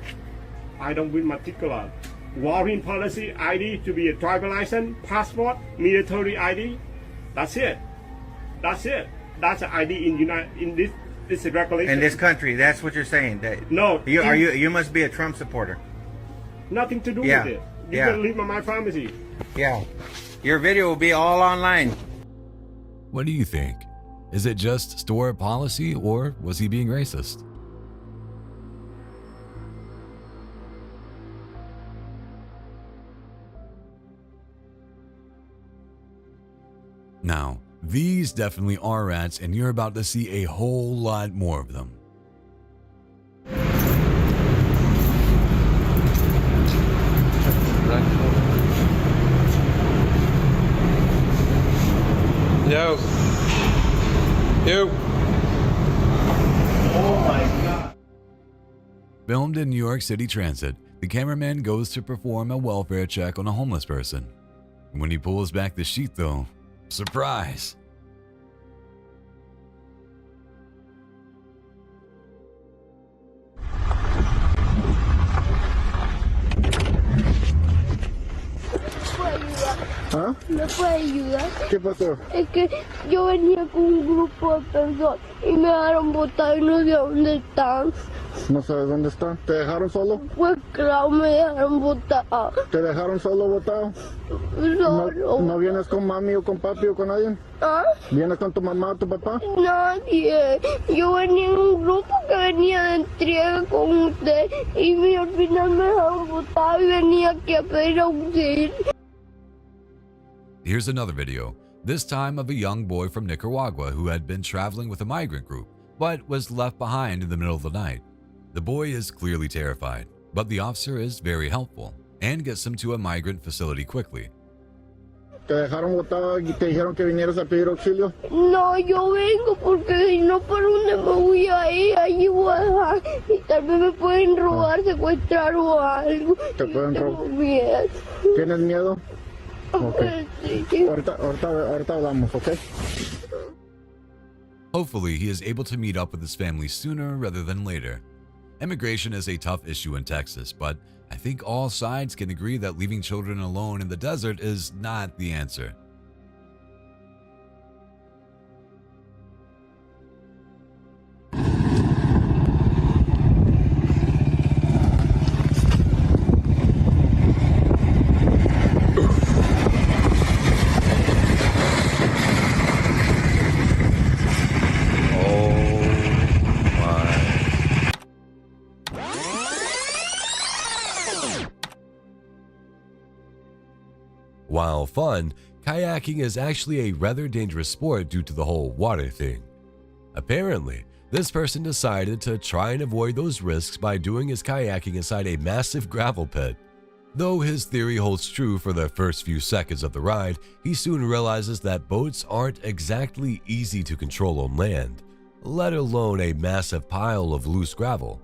I don't read matricula. Walgreens policy ID to be a driver license, passport, military ID. That's it. That's it. That's an ID in this regulation. In this country, that's what you're saying. That no, you must be a Trump supporter. Nothing to do with it. You can leave my pharmacy. Yeah, your video will be all online. What do you think? Is it just store policy, or was he being racist? Now, these definitely are rats, and you're about to see a whole lot more of them. Yo. Yo. Oh my God. Filmed in New York City Transit, the cameraman goes to perform a welfare check on a homeless person. When he pulls back the sheet though, surprise! ¿Ah? ¿Me puede ayudar? ¿Qué pasó? Es que yo venía con un grupo de personas y me dejaron botar y no sé dónde están. ¿No sabes dónde están? ¿Te dejaron solo? Pues claro, me dejaron botar. ¿Te dejaron solo botado? Solo. ¿No vienes con mami o con papi o con alguien? ¿Ah? ¿Vienes con tu mamá o tu papá? Nadie. Yo venía en un grupo que venía de entrega con usted y al final me dejaron botar y venía aquí a pedir auxilio. Here's another video, this time of a young boy from Nicaragua who had been traveling with a migrant group, but was left behind in the middle of the night. The boy is clearly terrified, but the officer is very helpful and gets him to a migrant facility quickly. ¿Te dejaron botado y te dijeron que vinieras a pedir auxilio? No, yo vengo porque si no, ¿para dónde me voy a ir? Allí voy a dejar y tal vez me pueden robar, secuestrar o algo. ¿Te pueden Tengo robar? miedo. ¿Tienes miedo? Ok. Sí. Ahorita hablamos, ¿ok? Hopefully, he is able to meet up with his family sooner rather than later. Immigration is a tough issue in Texas, but I think all sides can agree that leaving children alone in the desert is not the answer. While fun, kayaking is actually a rather dangerous sport due to the whole water thing. Apparently, this person decided to try and avoid those risks by doing his kayaking inside a massive gravel pit. Though his theory holds true for the first few seconds of the ride, he soon realizes that boats aren't exactly easy to control on land, let alone a massive pile of loose gravel.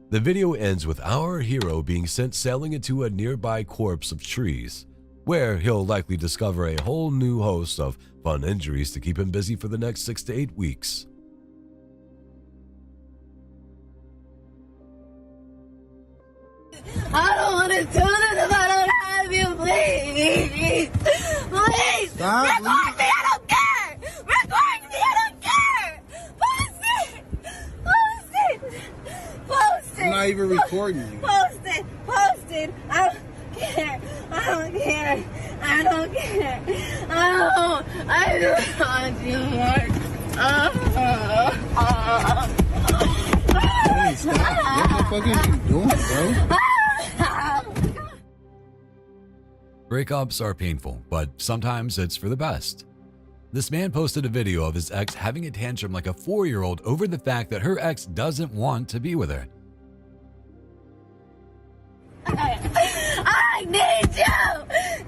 The video ends with our hero being sent sailing into a nearby corpse of trees, where he'll likely discover a whole new host of fun injuries to keep him busy for the next 6 to 8 weeks. I don't want to do this if I don't have you, please. Please. Stop. Record me, I don't care. Record me, I don't care. Post it. Post it. Post it. I'm not even recording you. Post it. Post it. I don't care. I don't care. I don't care. I just want you more. Hey, stop. What the fuck are you doing, bro? Breakups are painful, but sometimes it's for the best. This man posted a video of his ex having a tantrum like a 4-year-old over the fact that her ex doesn't want to be with her. I need you!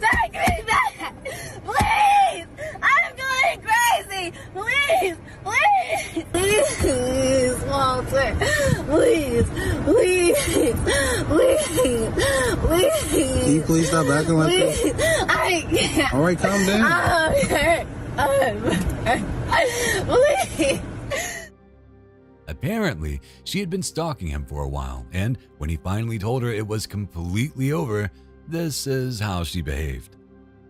Take me back! Please! I'm going crazy! Please! Please! Please, Walter! Please! Please! Please! Please! Can you please stop acting like Please! that? I can't! Alright, calm down. I'm hurt. Please! Apparently, she had been stalking him for a while, and when he finally told her it was completely over, this is how she behaved.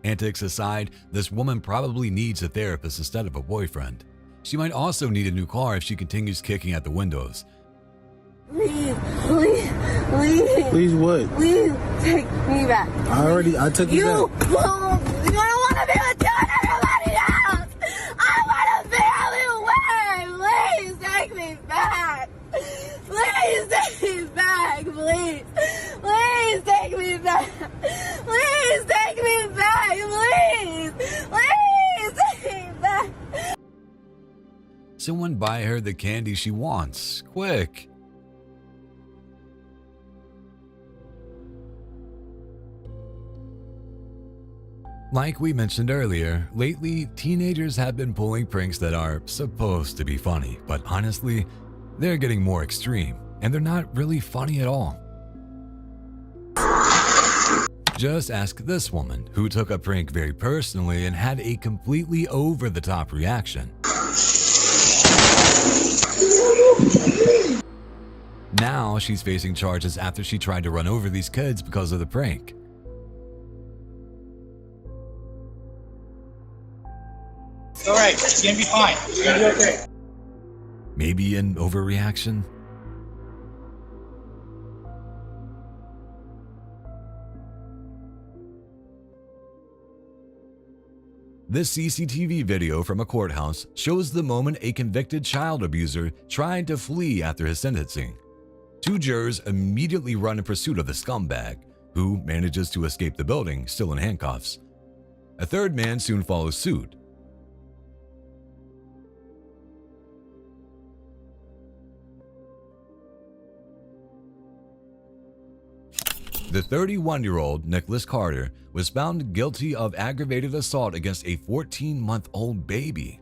Antics aside, this woman probably needs a therapist instead of a boyfriend. She might also need a new car if she continues kicking at the windows. Please, please, please. Please what? Please take me back. I took you back. You don't want to be with you and everybody else. I want to be away. Please take me back. Please take me back. Please. Please take me back. Please take me back. Please. Please take me back. Someone buy her the candy she wants, quick. Like we mentioned earlier, lately teenagers have been pulling pranks that are supposed to be funny, but honestly, they're getting more extreme, and they're not really funny at all. Just ask this woman, who took a prank very personally and had a completely over-the-top reaction. Now she's facing charges after she tried to run over these kids because of the prank. It's alright, it's gonna be fine. It's gonna be okay. Maybe an overreaction? This CCTV video from a courthouse shows the moment a convicted child abuser tried to flee after his sentencing. 2 jurors immediately run in pursuit of the scumbag, who manages to escape the building, still in handcuffs. A third man soon follows suit. The 31-year-old Nicholas Carter was found guilty of aggravated assault against a 14-month-old baby.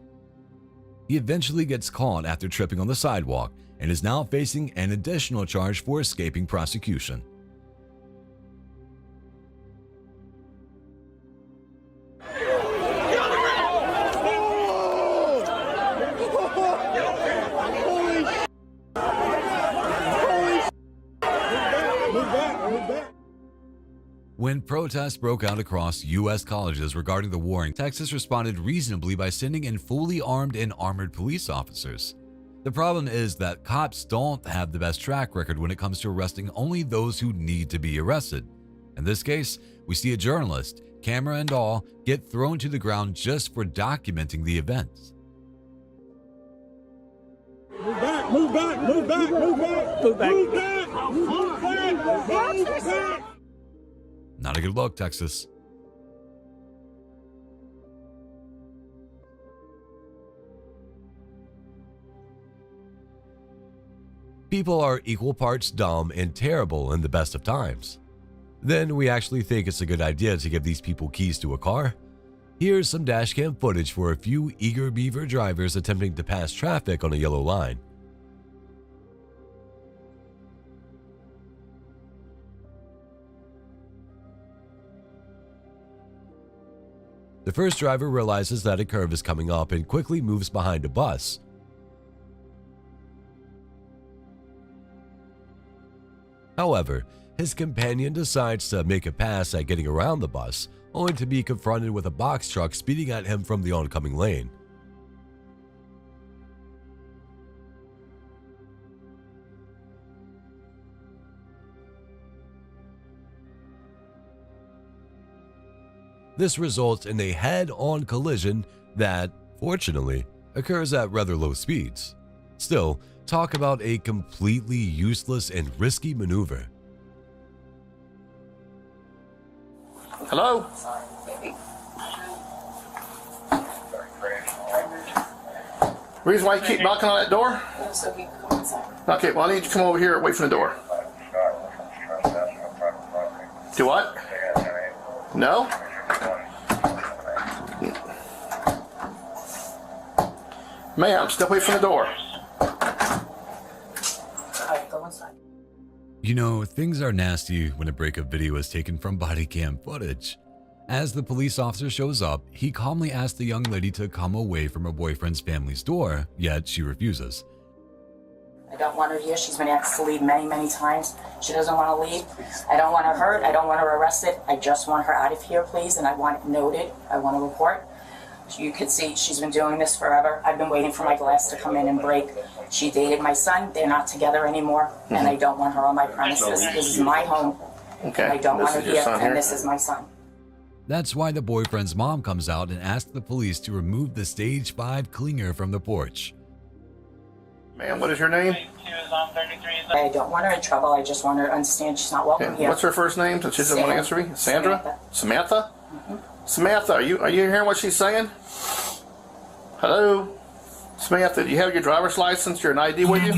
He eventually gets caught after tripping on the sidewalk and is now facing an additional charge for escaping prosecution. When protests broke out across U.S. colleges regarding the war, Texas responded reasonably by sending in fully armed and armored police officers. The problem is that cops don't have the best track record when it comes to arresting only those who need to be arrested. In this case, we see a journalist, camera and all, get thrown to the ground just for documenting the events. Move back, move back, move back, move back, move back, move back, move back, move back. Not a good look, Texas. People are equal parts dumb and terrible in the best of times. Then we actually think it's a good idea to give these people keys to a car. Here's some dashcam footage for a few eager beaver drivers attempting to pass traffic on a yellow line. The first driver realizes that a curve is coming up and quickly moves behind a bus. However, his companion decides to make a pass at getting around the bus, only to be confronted with a box truck speeding at him from the oncoming lane. This results in a head-on collision that, fortunately, occurs at rather low speeds. Still, talk about a completely useless and risky maneuver. Hello? Reason why you keep knocking on that door? Okay, well I need you to come over here away from the door. Do what? No? Ma'am, step away from the door. You know, things are nasty when a breakup video is taken from body cam footage. As the police officer shows up, he calmly asks the young lady to come away from her boyfriend's family's door, yet she refuses. I don't want her here. She's been asked to leave many, many times. She doesn't want to leave. I don't want her hurt. I don't want her arrested. I just want her out of here, please, and I want it noted. I want a report. You can see she's been doing this forever. I've been waiting for my glass to come in and break. She dated my son. They're not together anymore, and I don't want her on my premises. This is my home. Okay. And I don't want her here, and this is my son. That's why the boyfriend's mom comes out and asks the police to remove the stage 5 clinger from the porch. Ma'am, what is your name? I don't want her in trouble. I just want her to understand she's not welcome here. What's her first name? Since she doesn't want to answer me? Sandra? Samantha? Samantha, are you hearing what she's saying? Hello? Samantha, do you have your driver's license, your ID with you?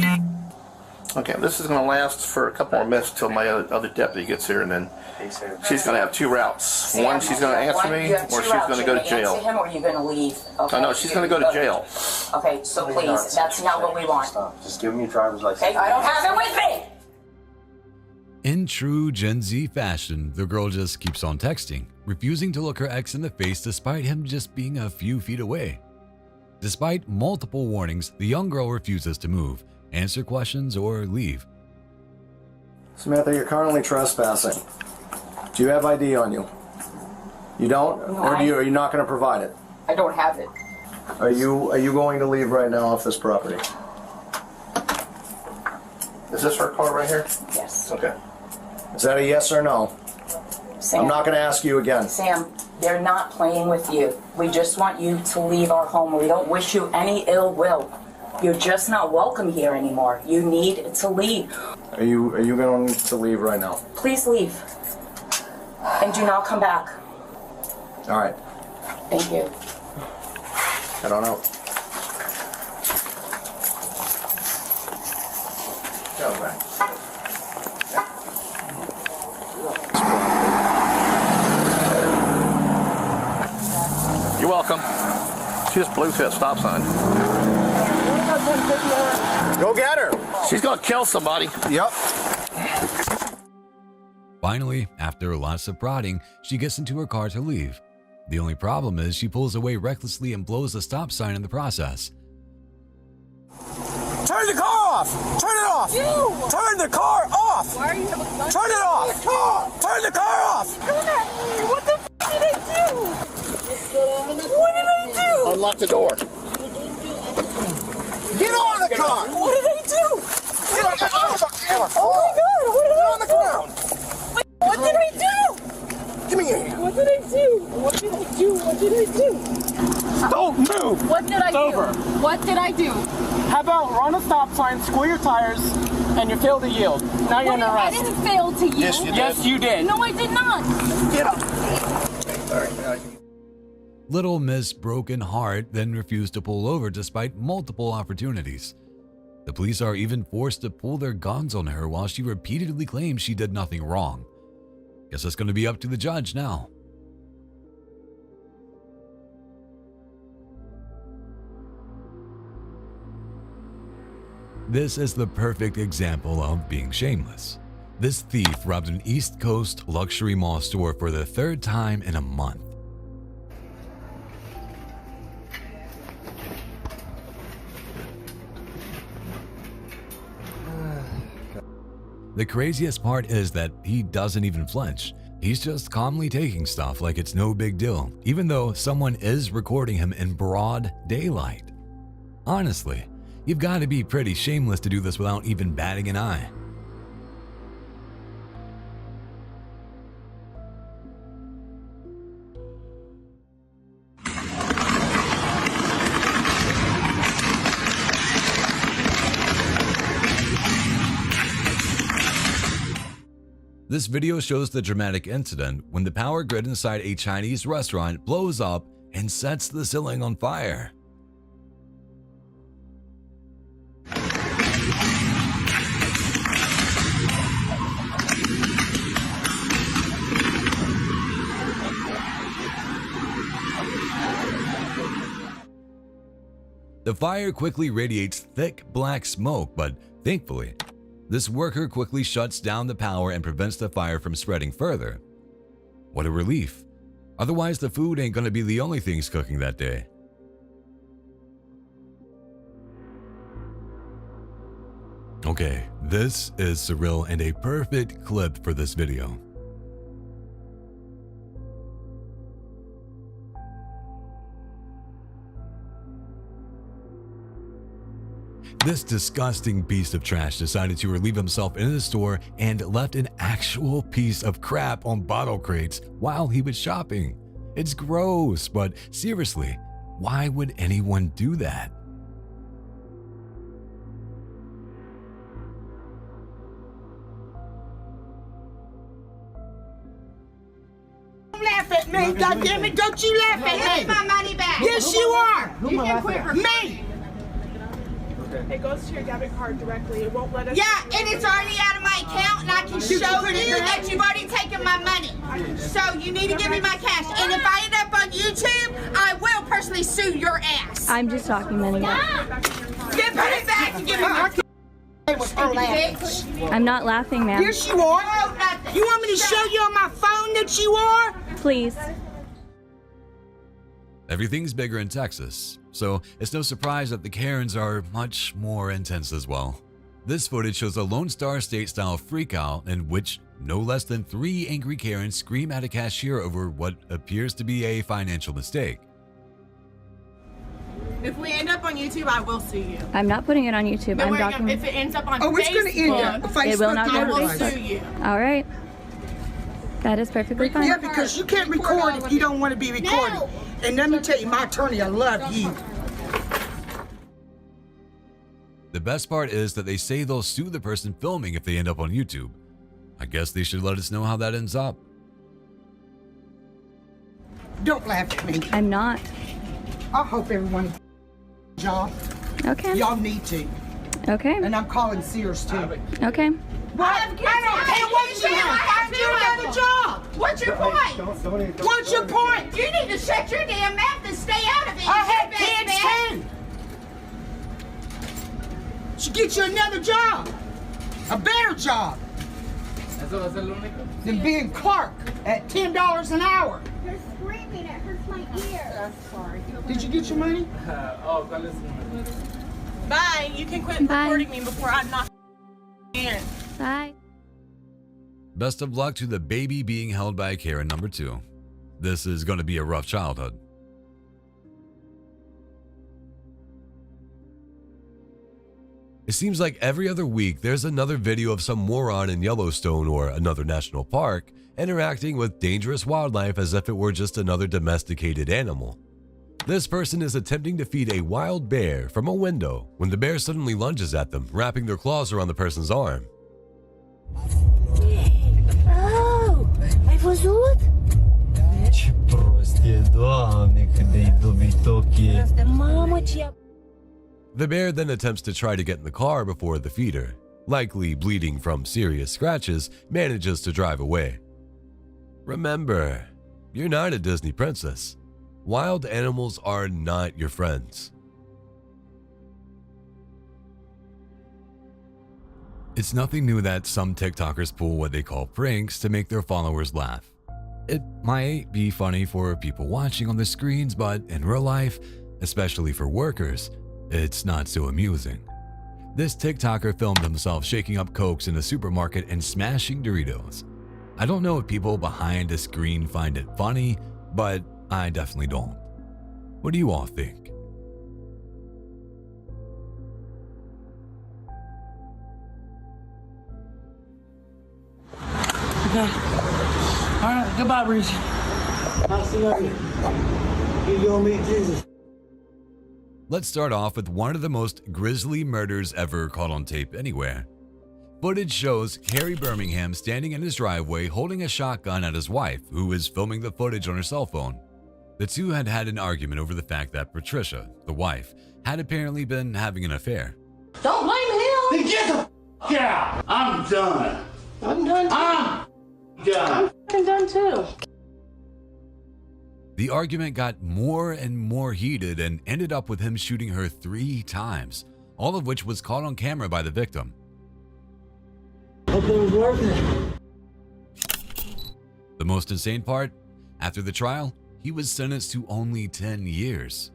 Okay, this is going to last for a couple more minutes till my other deputy gets here, and then she's going to have 2 routes. Sam, one, she's going to answer me, or she's going to go to jail. Him, or are you going to leave? Okay. No, she's going to go to jail. Okay, so please, that's not what we want. Just give me your driver's license. Okay, I don't have it with me! In true Gen Z fashion, the girl just keeps on texting, refusing to look her ex in the face despite him just being a few feet away. Despite multiple warnings, the young girl refuses to move, answer questions, or leave. Samantha, you're currently trespassing. Do you have ID on you? You don't? No, or are you not going to provide it? I don't have it. Are you going to leave right now off this property? Is this her car right here? Yes. Okay. Is that a yes or no? Sam, I'm not going to ask you again. Sam, they're not playing with you. We just want you to leave our home. We don't wish you any ill will. You're just not welcome here anymore. You need to leave. Are you going to leave right now? Please leave. and do not come back. All right. Thank you. I don't know. Go back. You're welcome. She just blew through that stop sign. Go get her. She's gonna kill somebody. Yep. Finally, after lots of prodding, she gets into her car to leave. The only problem is she pulls away recklessly and blows the stop sign in the process. Turn the car off! Turn it off! You! Turn the car off! Why are you Turn it off! Turn the car off! What the f did I do? What did I do? Unlock the door. Get on the car! What did I do? Get on the car! Oh my god, what did I on the ground! Wait, what did I do? Give me your hand. What did I do? What did I do? What did I do? Don't move! What did I do? Over. What did I do? How about run a stop sign, square your tires, and you failed to yield? Now you're under I arrest. didn't fail to yield. Yes, you did. Yes, you did. No, I did not. Get up! Sorry. Little Miss Broken Heart then refused to pull over despite multiple opportunities. The police are even forced to pull their guns on her while she repeatedly claims she did nothing wrong. Guess it's going to be up to the judge now. This is the perfect example of being shameless. This thief robbed an East Coast luxury mall store for the third time in a month. The craziest part is that he doesn't even flinch. He's just calmly taking stuff like it's no big deal, even though someone is recording him in broad daylight. Honestly, you've got to be pretty shameless to do this without even batting an eye. This video shows the dramatic incident when the power grid inside a Chinese restaurant blows up and sets the ceiling on fire. The fire quickly radiates thick black smoke, but thankfully, this worker quickly shuts down the power and prevents the fire from spreading further. What a relief. Otherwise, the food ain't gonna be the only things cooking that day. Okay, this is surreal and a perfect clip for this video. This disgusting piece of trash decided to relieve himself in the store and left an actual piece of crap on bottle crates while he was shopping. It's gross, but seriously, why would anyone do that? Laugh at me, goddammit, don't you laugh at me! Give me my money back. Yes, you are! You can quit Me! It goes to your debit card directly. It won't let us. Yeah, and it's already out of my account, and I can show you that you've already taken my money. So you need to give me my cash. And if I end up on YouTube, I will personally sue your ass. I'm just talking, Minnie. Put it back and give me my cash. I'm not laughing, ma'am. Yes, you are. You want me to show you on my phone that you are? Please. Everything's bigger in Texas, so it's no surprise that the Karens are much more intense as well. This footage shows a Lone Star State-style freakout in which no less than 3 angry Karens scream at a cashier over what appears to be a financial mistake. If we end up on YouTube, I will sue you. I'm not putting it on YouTube. No, I'm talking. if it ends up on Oh, it's going to end up. It will not go I to will Facebook. sue you. All right. That is perfectly fine. Yeah, because you can't record if you don't want to be recorded. No. And let me tell you, my attorney, I love you. The best part is that they say they'll sue the person filming if they end up on YouTube. I guess they should let us know how that ends up. Don't laugh at me. I'm not. I hope everyone job. Okay. Y'all need to. Okay. And I'm calling Sears too. Okay. What? I don't care what you have. Find you another job. What's your point? What's your point? You need to shut your damn mouth and stay out of it. I have kids too. Should get you another job. A better job. Than being clerk at $10 an hour. You're screaming. It hurts my ear. I'm sorry. Did you get your money? Bye. You can quit recording me before I knock in. Bye. Best of luck to the baby being held by Karen number 2. This is going to be a rough childhood. It seems like every other week there's another video of some moron in Yellowstone or another national park interacting with dangerous wildlife as if it were just another domesticated animal. This person is attempting to feed a wild bear from a window when the bear suddenly lunges at them, wrapping their claws around the person's arm. Oh, ai văzut? Ce prostie, Doamne, cât de dobitoche. Mamă, ce... The bear then attempts to try to get in the car before the feeder, likely bleeding from serious scratches, manages to drive away. Remember, you're not a Disney princess. Wild animals are not your friends. It's nothing new that some TikTokers pull what they call pranks to make their followers laugh. It might be funny for people watching on the screens, but in real life, especially for workers, it's not so amusing. This TikToker filmed himself shaking up Cokes in a supermarket and smashing Doritos. I don't know if people behind a screen find it funny, but I definitely don't. What do you all think? Okay. All right. Goodbye, Breeze. I'll see you later. You gonna meet Jesus. Let's start off with one of the most grisly murders ever caught on tape anywhere. Footage shows Harry Birmingham standing in his driveway holding a shotgun at his wife, who is filming the footage on her cell phone. The two had had an argument over the fact that Patricia, the wife, had apparently been having an affair. Don't blame him. Get the f*** out. I'm done. I'm done too. I'm done too. The argument got more and more heated and ended up with him shooting her 3 times, all of which was caught on camera by the victim. Hope it was worth it. The most insane part, after the trial, he was sentenced to only 10 years.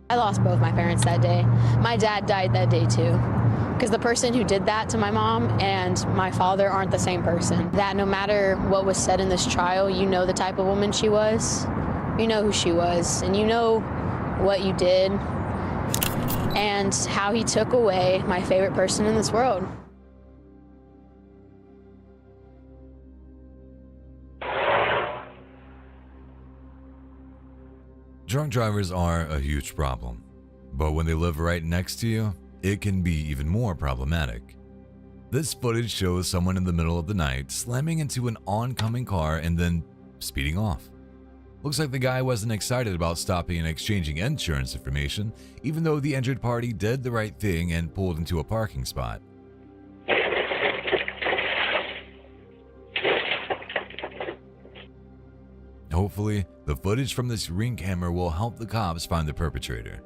I lost both my parents that day. My dad died that day too. Because the person who did that to my mom and my father aren't the same person. That no matter what was said in this trial, you know the type of woman she was. You know who she was, and you know what you did and how he took away my favorite person in this world. Drunk drivers are a huge problem, but when they live right next to you, it can be even more problematic. This footage shows someone in the middle of the night slamming into an oncoming car and then speeding off. Looks like the guy wasn't excited about stopping and exchanging insurance information, even though the injured party did the right thing and pulled into a parking spot. Hopefully, the footage from this Ring camera will help the cops find the perpetrator.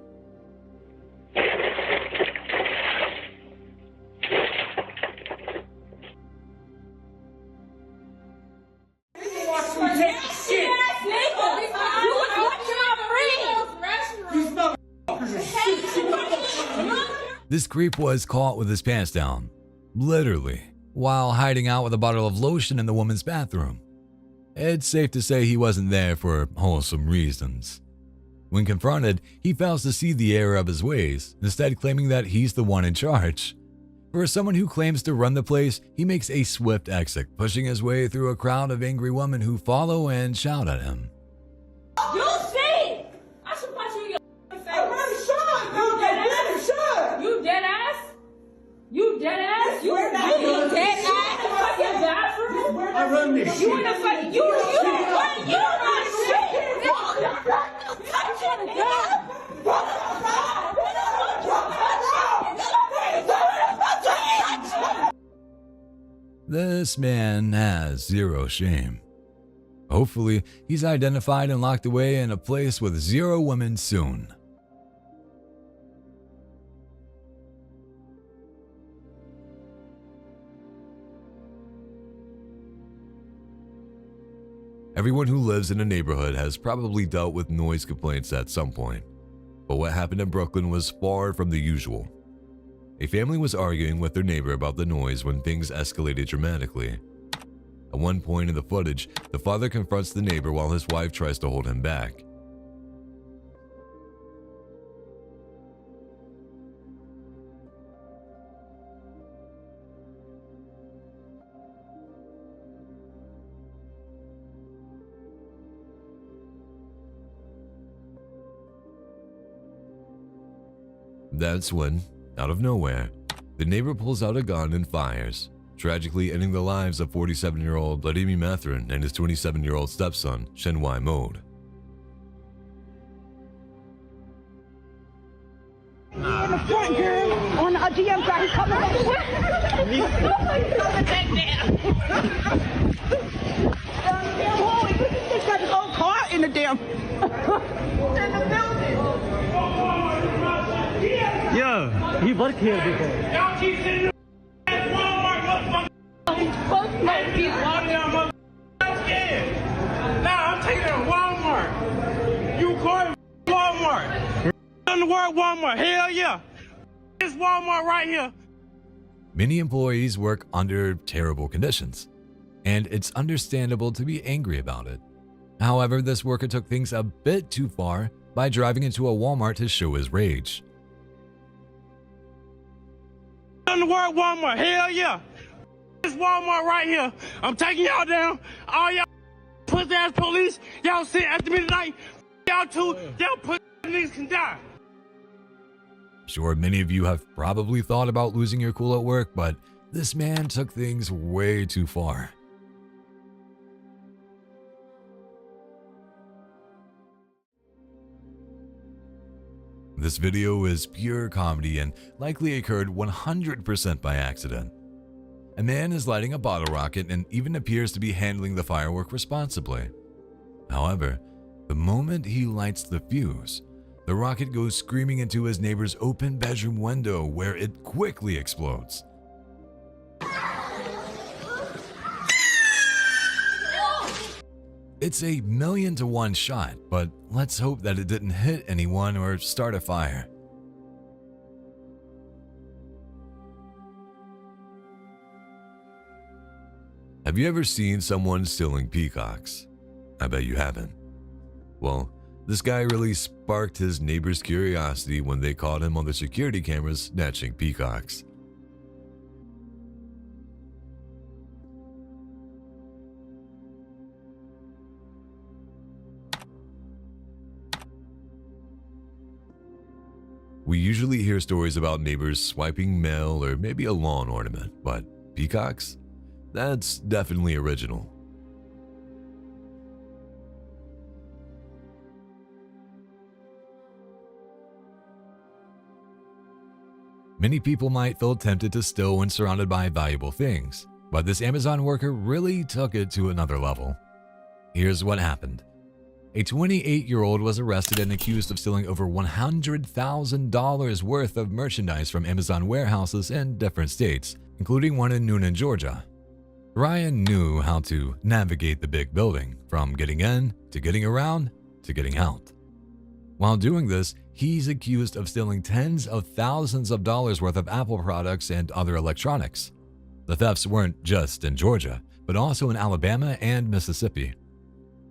This creep was caught with his pants down, literally, while hiding out with a bottle of lotion in the woman's bathroom. It's safe to say he wasn't there for wholesome reasons. When confronted, he fails to see the error of his ways, instead claiming that he's the one in charge. For someone who claims to run the place, he makes a swift exit, pushing his way through a crowd of angry women who follow and shout at him. You see? I should punch you in your face. I'm running shot. You dead ass? You dead ass? You dead ass? You dead ass? You dead ass? In the fucking bathroom? I run this shit. You in the fucking, you run shit. This man has zero shame. Hopefully, he's identified and locked away in a place with zero women soon. Everyone who lives in a neighborhood has probably dealt with noise complaints at some point, but what happened in Brooklyn was far from the usual. A family was arguing with their neighbor about the noise when things escalated dramatically. At one point in the footage, the father confronts the neighbor while his wife tries to hold him back. That's when, out of nowhere, the neighbor pulls out a gun and fires, tragically ending the lives of 47-year-old Vladimir Mathrin and his 27-year-old stepson, Shenwai Mode. In the front, girl, on the GM side, he's coming back. He's coming back down. Holy, this got his own car in the damn. In the building. Yeah, he worked here before. Y'all keep sitting at Walmart, motherfucker. He's walking down, motherfucker. I'm scared. Nah, I'm taking it to Walmart. You call it Walmart. On the word Walmart. Hell yeah. This Walmart right here. Many employees work under terrible conditions, and it's understandable to be angry about it. However, this worker took things a bit too far by driving into a Walmart to show his rage. On the word Walmart. Hell yeah. This Walmart right here. I'm taking y'all down. All y'all pussy ass police. Y'all sit after me tonight. Y'all too. Y'all pussy niggas can die. Sure, many of you have probably thought about losing your cool at work, but this man took things way too far. This video is pure comedy and likely occurred 100% by accident. A man is lighting a bottle rocket and even appears to be handling the firework responsibly. However, the moment he lights the fuse, the rocket goes screaming into his neighbor's open bedroom window where it quickly explodes. It's a 1,000,000-to-1 shot, but let's hope that it didn't hit anyone or start a fire. Have you ever seen someone stealing peacocks? I bet you haven't. Well, this guy really sparked his neighbor's curiosity when they caught him on the security cameras snatching peacocks. We usually hear stories about neighbors swiping mail or maybe a lawn ornament, but peacocks? That's definitely original. Many people might feel tempted to steal when surrounded by valuable things, but this Amazon worker really took it to another level. Here's what happened. A 28-year-old was arrested and accused of stealing over $100,000 worth of merchandise from Amazon warehouses in different states, including one in Noonan, Georgia. Ryan knew how to navigate the big building, from getting in, to getting around, to getting out. While doing this, he's accused of stealing tens of thousands of dollars worth of Apple products and other electronics. The thefts weren't just in Georgia, but also in Alabama and Mississippi.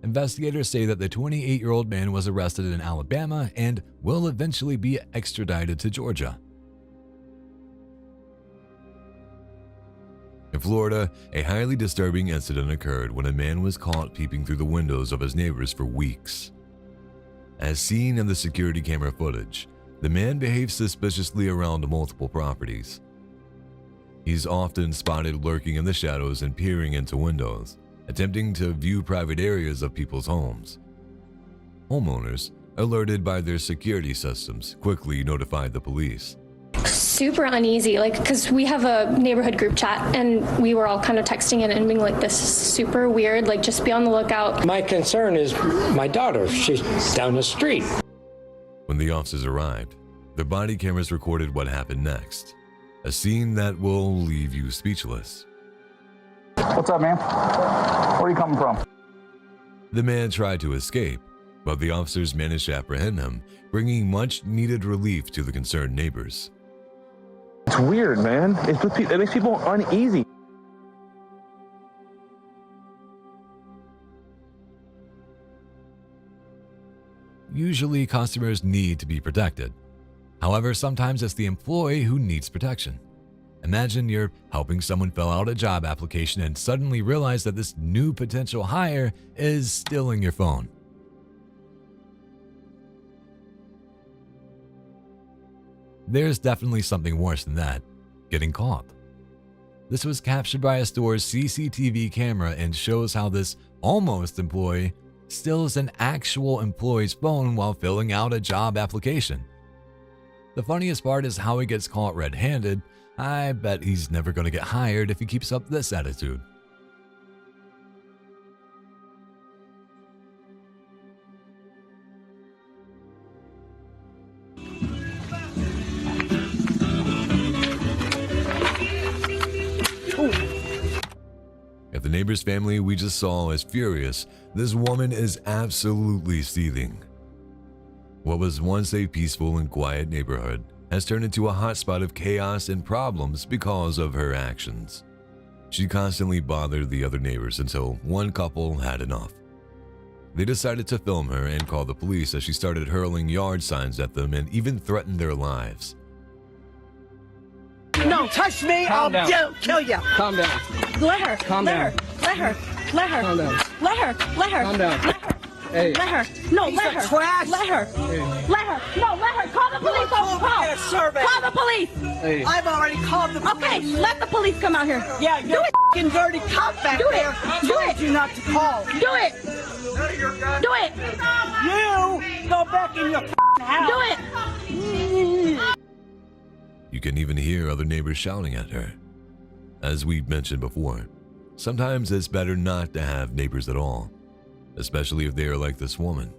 Investigators say that the 28-year-old man was arrested in Alabama and will eventually be extradited to Georgia. In Florida, a highly disturbing incident occurred when a man was caught peeping through the windows of his neighbors for weeks. As seen in the security camera footage, the man behaves suspiciously around multiple properties. He's often spotted lurking in the shadows and peering into windows, attempting to view private areas of people's homes. Homeowners, alerted by their security systems, quickly notified the police. Super uneasy, like, because we have a neighborhood group chat and we were all kind of texting it and being like, this is super weird, like, just be on the lookout. My concern is my daughter. She's down the street. When the officers arrived, their body cameras recorded what happened next, a scene that will leave you speechless. What's up, man? Where are you coming from? The man tried to escape, but the officers managed to apprehend him, bringing much needed relief to the concerned neighbors. It's weird, man. It makes people uneasy. Usually, customers need to be protected. However, sometimes it's the employee who needs protection. Imagine you're helping someone fill out a job application and suddenly realize that this new potential hire is stealing your phone. There's definitely something worse than that, getting caught. This was captured by a store's CCTV camera and shows how this almost employee steals an actual employee's phone while filling out a job application. The funniest part is how he gets caught red-handed. I bet he's never going to get hired if he keeps up this attitude. If the neighbor's family we just saw is furious, this woman is absolutely seething. What was once a peaceful and quiet neighborhood has turned into a hotspot of chaos and problems because of her actions. She constantly bothered the other neighbors until one couple had enough. They decided to film her and call the police as she started hurling yard signs at them and even threatened their lives. No, touch me, I'll kill you. Calm down. Let her. Calm let down. her. Let her. Let her. Calm down. Let her. Let her. Calm down. Let her. Hey. Let her. No, Piece let of her. trash. Let her. Hey. Let her. No, let her. Call the police. Get a survey. Call the police. Hey. I've already called the police. Okay, let the police come out here. Yeah, you're a f***ing dirty cop back Do it. there. Do Told it. you not to call. Do it. Do it. You go back in your house. Do it. You can even hear other neighbors shouting at her. As we mentioned before, sometimes it's better not to have neighbors at all, especially if they are like this woman.